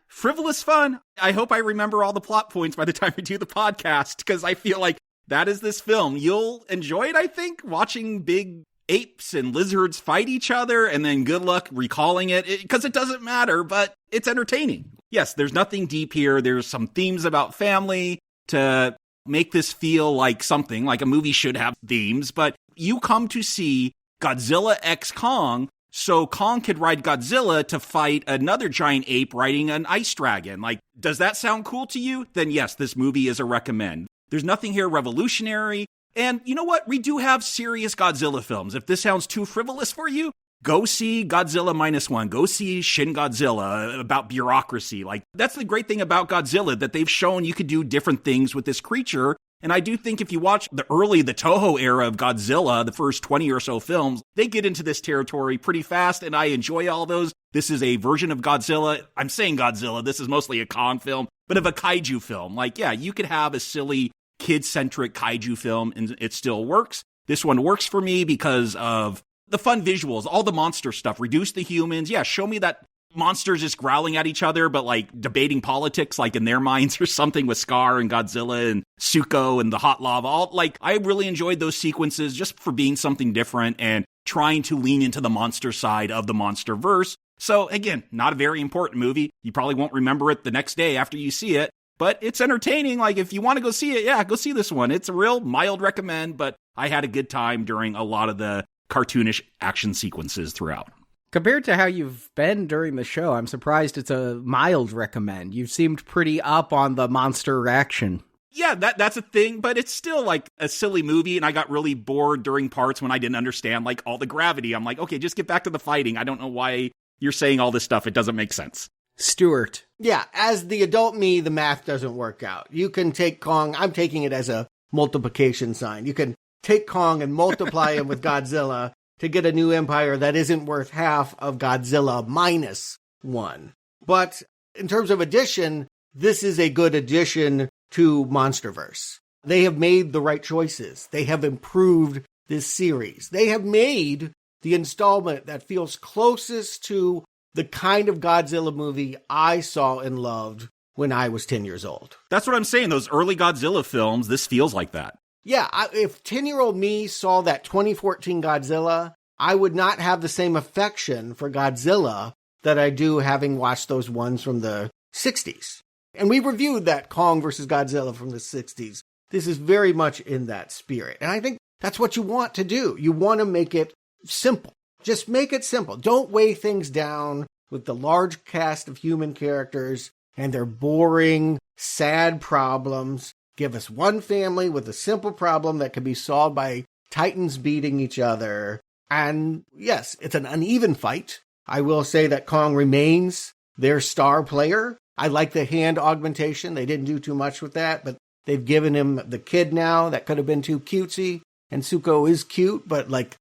frivolous fun. I hope I remember all the plot points by the time we do the podcast, because I feel like that is this film. You'll enjoy it, I think, watching big apes and lizards fight each other, and then good luck recalling it, because it doesn't matter, but it's entertaining. Yes, there's nothing deep here. There's some themes about family to make this feel like something, like a movie should have themes, but you come to see Godzilla x Kong, so Kong could ride Godzilla to fight another giant ape riding an ice dragon. Like, does that sound cool to you? Then yes, this movie is a recommend. There's nothing here revolutionary. And you know what? We do have serious Godzilla films. If this sounds too frivolous for you, go see Godzilla -1. Go see Shin Godzilla about bureaucracy. Like, that's the great thing about Godzilla, that they've shown you could do different things with this creature. And I do think if you watch the Toho era of Godzilla, the first 20 or so films, they get into this territory pretty fast, and I enjoy all those. This is a version of Godzilla. I'm saying Godzilla. This is mostly a Kong film, but of a kaiju film. Like, yeah, you could have a silly, kid-centric kaiju film, and it still works. This one works for me because of the fun visuals, all the monster stuff. Reduce the humans. Yeah, show me that monsters just growling at each other, but like debating politics, like in their minds or something, with Skar and Godzilla and Suko and the hot lava. All, like, I really enjoyed those sequences just for being something different and trying to lean into the monster side of the MonsterVerse. So again, not a very important movie. You probably won't remember it the next day after you see it, but it's entertaining. Like, if you want to go see it, yeah, go see this one. It's a real mild recommend, but I had a good time during a lot of the cartoonish action sequences throughout. Compared to how you've been during the show, I'm surprised it's a mild recommend. You seemed pretty up on the monster action. Yeah, that's a thing, but it's still like a silly movie, and I got really bored during parts when I didn't understand like all the gravity. I'm like, okay, just get back to the fighting. I don't know why you're saying all this stuff. It doesn't make sense. Stuart. Yeah, as the adult me, the math doesn't work out. You can take Kong, I'm taking it as a multiplication sign. You can take Kong and multiply him with Godzilla to get a new empire that isn't worth half of Godzilla -1. But in terms of addition, this is a good addition to MonsterVerse. They have made the right choices. They have improved this series. They have made the installment that feels closest to the kind of Godzilla movie I saw and loved when I was 10 years old. That's what I'm saying. Those early Godzilla films, this feels like that. Yeah, if 10-year-old me saw that 2014 Godzilla, I would not have the same affection for Godzilla that I do having watched those ones from the 60s. And we reviewed that Kong versus Godzilla from the 60s. This is very much in that spirit. And I think that's what you want to do. You want to make it simple. Just make it simple. Don't weigh things down with the large cast of human characters and their boring, sad problems. Give us one family with a simple problem that can be solved by titans beating each other. And yes, it's an uneven fight. I will say that Kong remains their star player. I like the hand augmentation. They didn't do too much with that, but they've given him the kid now that could have been too cutesy. And Suko is cute, but like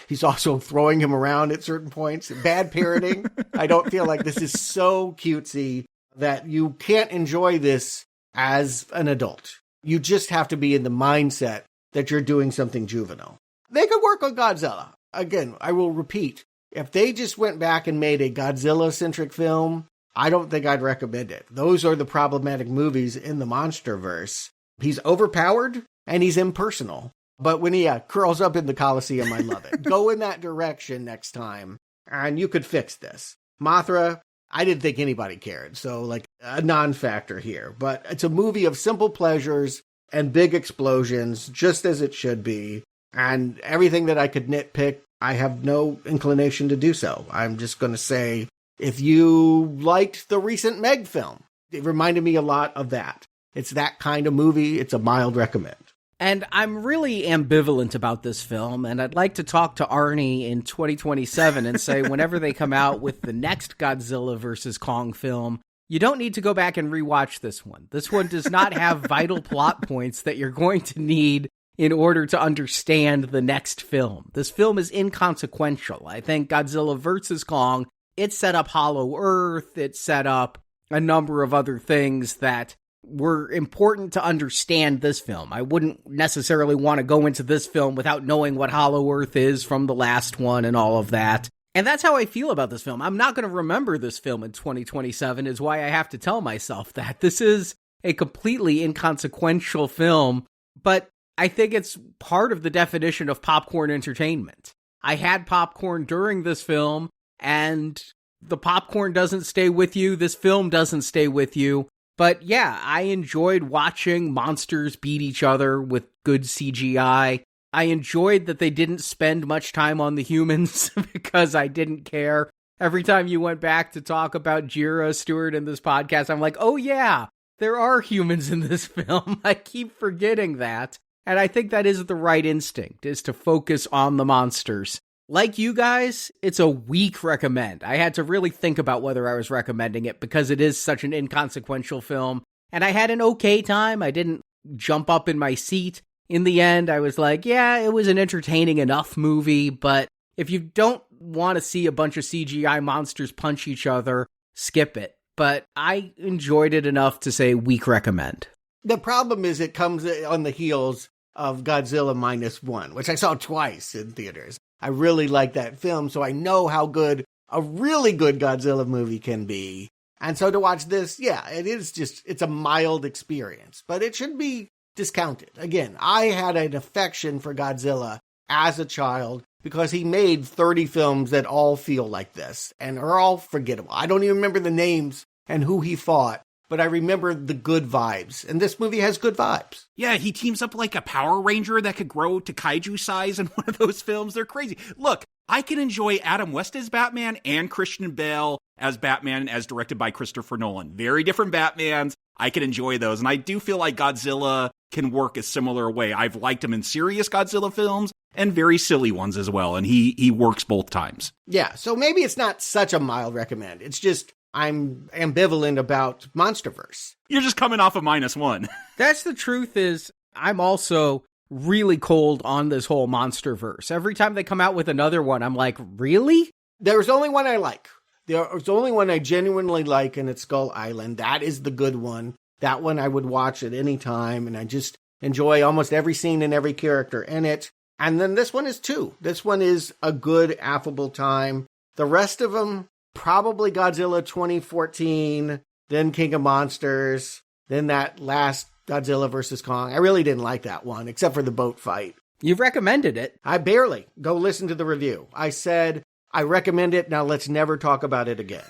he's also throwing him around at certain points. Bad parenting. I don't feel like this is so cutesy that you can't enjoy this as an adult. You just have to be in the mindset that you're doing something juvenile. They could work on Godzilla. Again, I will repeat, if they just went back and made a Godzilla-centric film, I don't think I'd recommend it. Those are the problematic movies in the MonsterVerse. He's overpowered and he's impersonal. But when he curls up in the Coliseum, I love it. Go in that direction next time, and you could fix this. Mothra, I didn't think anybody cared, so like a non-factor here. But it's a movie of simple pleasures and big explosions, just as it should be. And everything that I could nitpick, I have no inclination to do so. I'm just going to say, if you liked the recent Meg film, it reminded me a lot of that. It's that kind of movie. It's a mild recommend. And I'm really ambivalent about this film, and I'd like to talk to Arnie in 2027 and say whenever they come out with the next Godzilla vs. Kong film, you don't need to go back and rewatch this one. This one does not have vital plot points that you're going to need in order to understand the next film. This film is inconsequential. I think Godzilla vs. Kong, it set up Hollow Earth, it set up a number of other things that were important to understand this film. I wouldn't necessarily want to go into this film without knowing what Hollow Earth is from the last one and all of that. And that's how I feel about this film. I'm not going to remember this film in 2027 is why I have to tell myself that. This is a completely inconsequential film, but I think it's part of the definition of popcorn entertainment. I had popcorn during this film, and the popcorn doesn't stay with you. This film doesn't stay with you. But yeah, I enjoyed watching monsters beat each other with good CGI. I enjoyed that they didn't spend much time on the humans because I didn't care. Every time you went back to talk about Jira, Stuart, in this podcast, I'm like, oh yeah, there are humans in this film. I keep forgetting that. And I think that is the right instinct, is to focus on the monsters. Like you guys, it's a weak recommend. I had to really think about whether I was recommending it because it is such an inconsequential film. And I had an okay time. I didn't jump up in my seat. In the end, I was like, yeah, it was an entertaining enough movie, but if you don't want to see a bunch of CGI monsters punch each other, skip it. But I enjoyed it enough to say weak recommend. The problem is it comes on the heels of Godzilla -1, which I saw twice in theaters. I really like that film, so I know how good a really good Godzilla movie can be. And so to watch this, yeah, it's a mild experience, but it should be discounted. Again, I had an affection for Godzilla as a child because he made 30 films that all feel like this and are all forgettable. I don't even remember the names and who he fought, but I remember the good vibes. And this movie has good vibes. Yeah, he teams up like a Power Ranger that could grow to kaiju size in one of those films. They're crazy. Look, I can enjoy Adam West as Batman and Christian Bale as Batman as directed by Christopher Nolan. Very different Batmans. I can enjoy those. And I do feel like Godzilla can work a similar way. I've liked him in serious Godzilla films and very silly ones as well. And he works both times. Yeah, so maybe it's not such a mild recommend. It's just I'm ambivalent about MonsterVerse. You're just coming off of -1. That's the truth is, I'm also really cold on this whole MonsterVerse. Every time they come out with another one, I'm like, really? There's only one I like. There's only one I genuinely like, and it's Skull Island. That is the good one. That one I would watch at any time, and I just enjoy almost every scene and every character in it. And then this one is too. This one is a good, affable time. The rest of them, probably Godzilla 2014, then King of Monsters, then that last Godzilla vs. Kong. I really didn't like that one, except for the boat fight. You've recommended it. I barely. Go listen to the review. I said, I recommend it, now let's never talk about it again.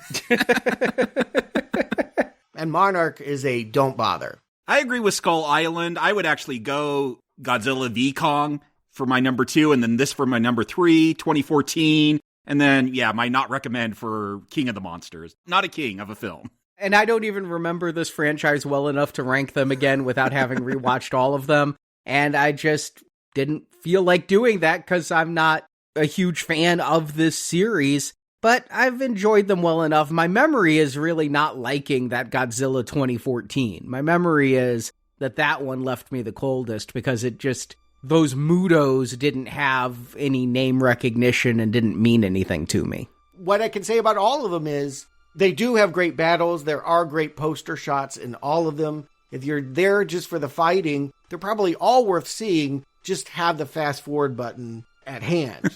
And Monarch is a don't bother. I agree with Skull Island. I would actually go Godzilla v. Kong for my number 2, and then this for my number 3, 2014. And then, yeah, my not recommend for King of the Monsters. Not a king of a film. And I don't even remember this franchise well enough to rank them again without having rewatched all of them. And I just didn't feel like doing that because I'm not a huge fan of this series. But I've enjoyed them well enough. My memory is really not liking that Godzilla 2014. My memory is that one left me the coldest because it just, those Mutos didn't have any name recognition and didn't mean anything to me. What I can say about all of them is they do have great battles. There are great poster shots in all of them. If you're there just for the fighting, they're probably all worth seeing. Just have the fast forward button at hand.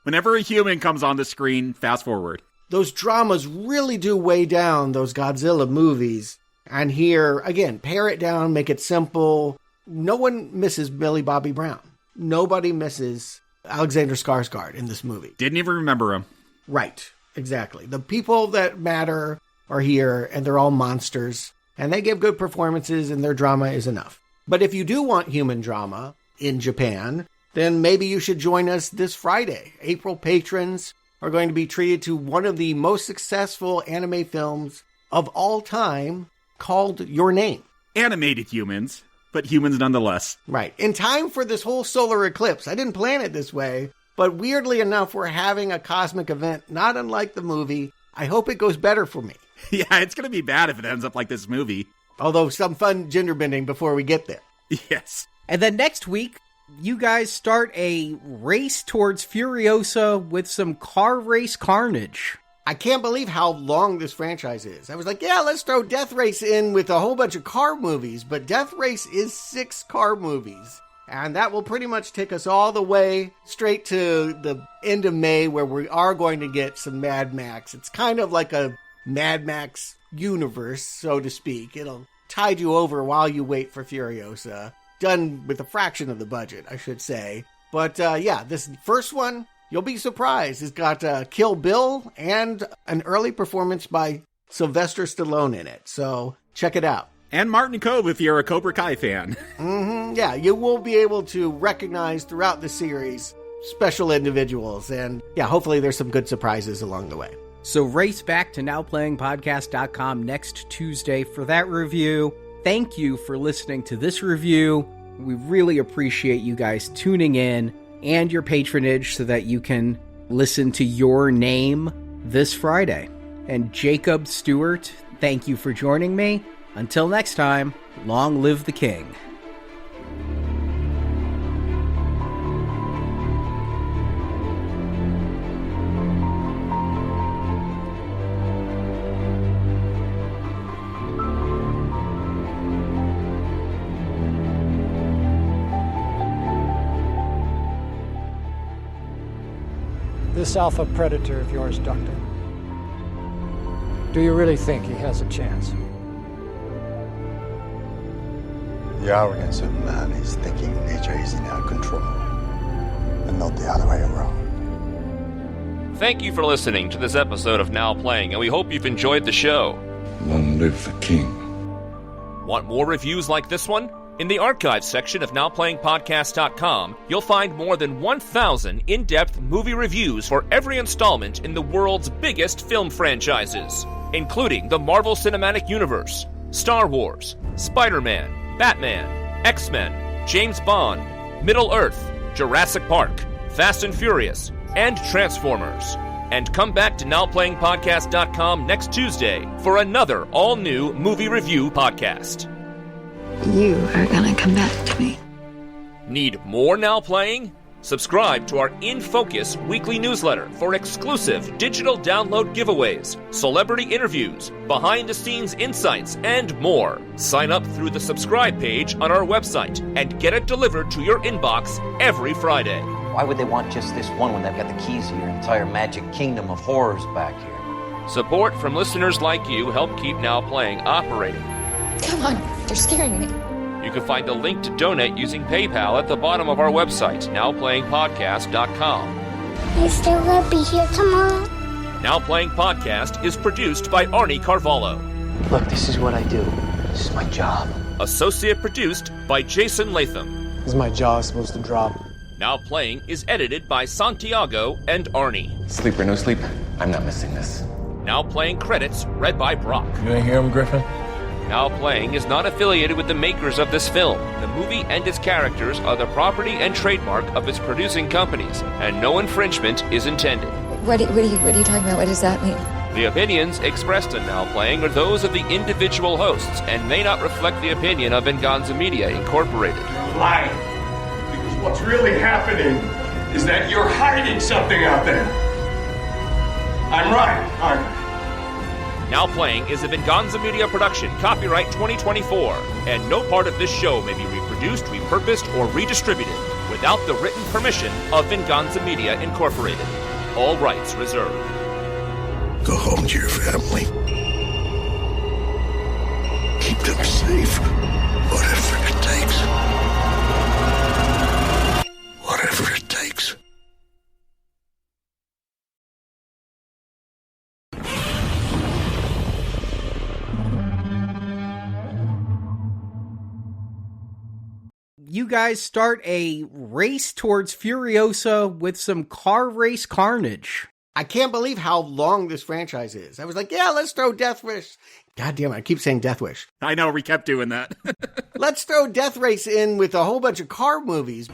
Whenever a human comes on the screen, fast forward. Those dramas really do weigh down those Godzilla movies. And here, again, pare it down, make it simple. No one misses Millie Bobby Brown. Nobody misses Alexander Skarsgård in this movie. Didn't even remember him. Right, exactly. The people that matter are here, and they're all monsters. And they give good performances, and their drama is enough. But if you do want human drama in Japan, then maybe you should join us this Friday. April patrons are going to be treated to one of the most successful anime films of all time called Your Name. Animated humans, but humans nonetheless. Right. In time for this whole solar eclipse. I didn't plan it this way, but weirdly enough, we're having a cosmic event not unlike the movie. I hope it goes better for me. Yeah, it's going to be bad if it ends up like this movie. Although some fun gender bending before we get there. Yes. And then next week, you guys start a race towards Furiosa with some car race carnage. I can't believe how long this franchise is. I was like, yeah, let's throw Death Race in with a whole bunch of car movies, but Death Race is 6 car movies. And that will pretty much take us all the way straight to the end of May, where we are going to get some Mad Max. It's kind of like a Mad Max universe, so to speak. It'll tide you over while you wait for Furiosa. Done with a fraction of the budget, I should say. But yeah, this first one, you'll be surprised. It's got Kill Bill and an early performance by Sylvester Stallone in it. So check it out. And Martin Kove if you're a Cobra Kai fan. Yeah, you will be able to recognize throughout the series special individuals. And yeah, hopefully there's some good surprises along the way. So race back to nowplayingpodcast.com next Tuesday for that review. Thank you for listening to this review. We really appreciate you guys tuning in and your patronage so that you can listen to Your Name this Friday. And Jakob, Stuart, thank you for joining me. Until next time, long live the king. This alpha predator of yours, Doctor. Do you really think he has a chance? The arrogance of man is thinking nature is in our control, and not the other way around. Thank you for listening to this episode of Now Playing, and we hope you've enjoyed the show. Long live the king. Want more reviews like this one? In the archives section of NowPlayingPodcast.com, you'll find more than 1,000 in-depth movie reviews for every installment in the world's biggest film franchises, including the Marvel Cinematic Universe, Star Wars, Spider-Man, Batman, X-Men, James Bond, Middle-earth, Jurassic Park, Fast and Furious, and Transformers. And come back to NowPlayingPodcast.com next Tuesday for another all-new movie review podcast. You are gonna come back to me. Need more Now Playing? Subscribe to our In Focus weekly newsletter for exclusive digital download giveaways, celebrity interviews, behind-the-scenes insights, and more. Sign up through the subscribe page on our website and get it delivered to your inbox every Friday. Why would they want just this one when they've got the keys to your entire magic kingdom of horrors back here? Support from listeners like you help keep Now Playing operating. Come on, you're scaring me. You can find a link to donate using PayPal at the bottom of our website, NowPlayingPodcast.com. You still gonna be here tomorrow? Now Playing Podcast is produced by Arnie Carvalho. Look, this is what I do. This is my job. Associate produced by Jason Latham. Is my jaw supposed to drop? Now Playing is edited by Santiago and Arnie. Sleep or no sleep, I'm not missing this. Now Playing credits read by Brock. You ain't hear him, Griffin? Now Playing is not affiliated with the makers of this film. The movie and its characters are the property and trademark of its producing companies, and no infringement is intended. What are you talking about? What does that mean? The opinions expressed in Now Playing are those of the individual hosts and may not reflect the opinion of Venganza Media, Incorporated. You're lying. Because what's really happening is that you're hiding something out there. I'm right, aren't I? Now Playing is a Venganza Media production, copyright 2024, and no part of this show may be reproduced, repurposed, or redistributed without the written permission of Venganza Media, Incorporated. All rights reserved. Go home to your family. Keep them safe. Whatever it takes. Whatever it takes. You guys start a race towards Furiosa with some car race carnage. I can't believe how long this franchise is. I was like, yeah, let's throw Death Wish. God damn it, I keep saying Death Wish. I know, we kept doing that. Let's throw Death Race in with a whole bunch of car movies.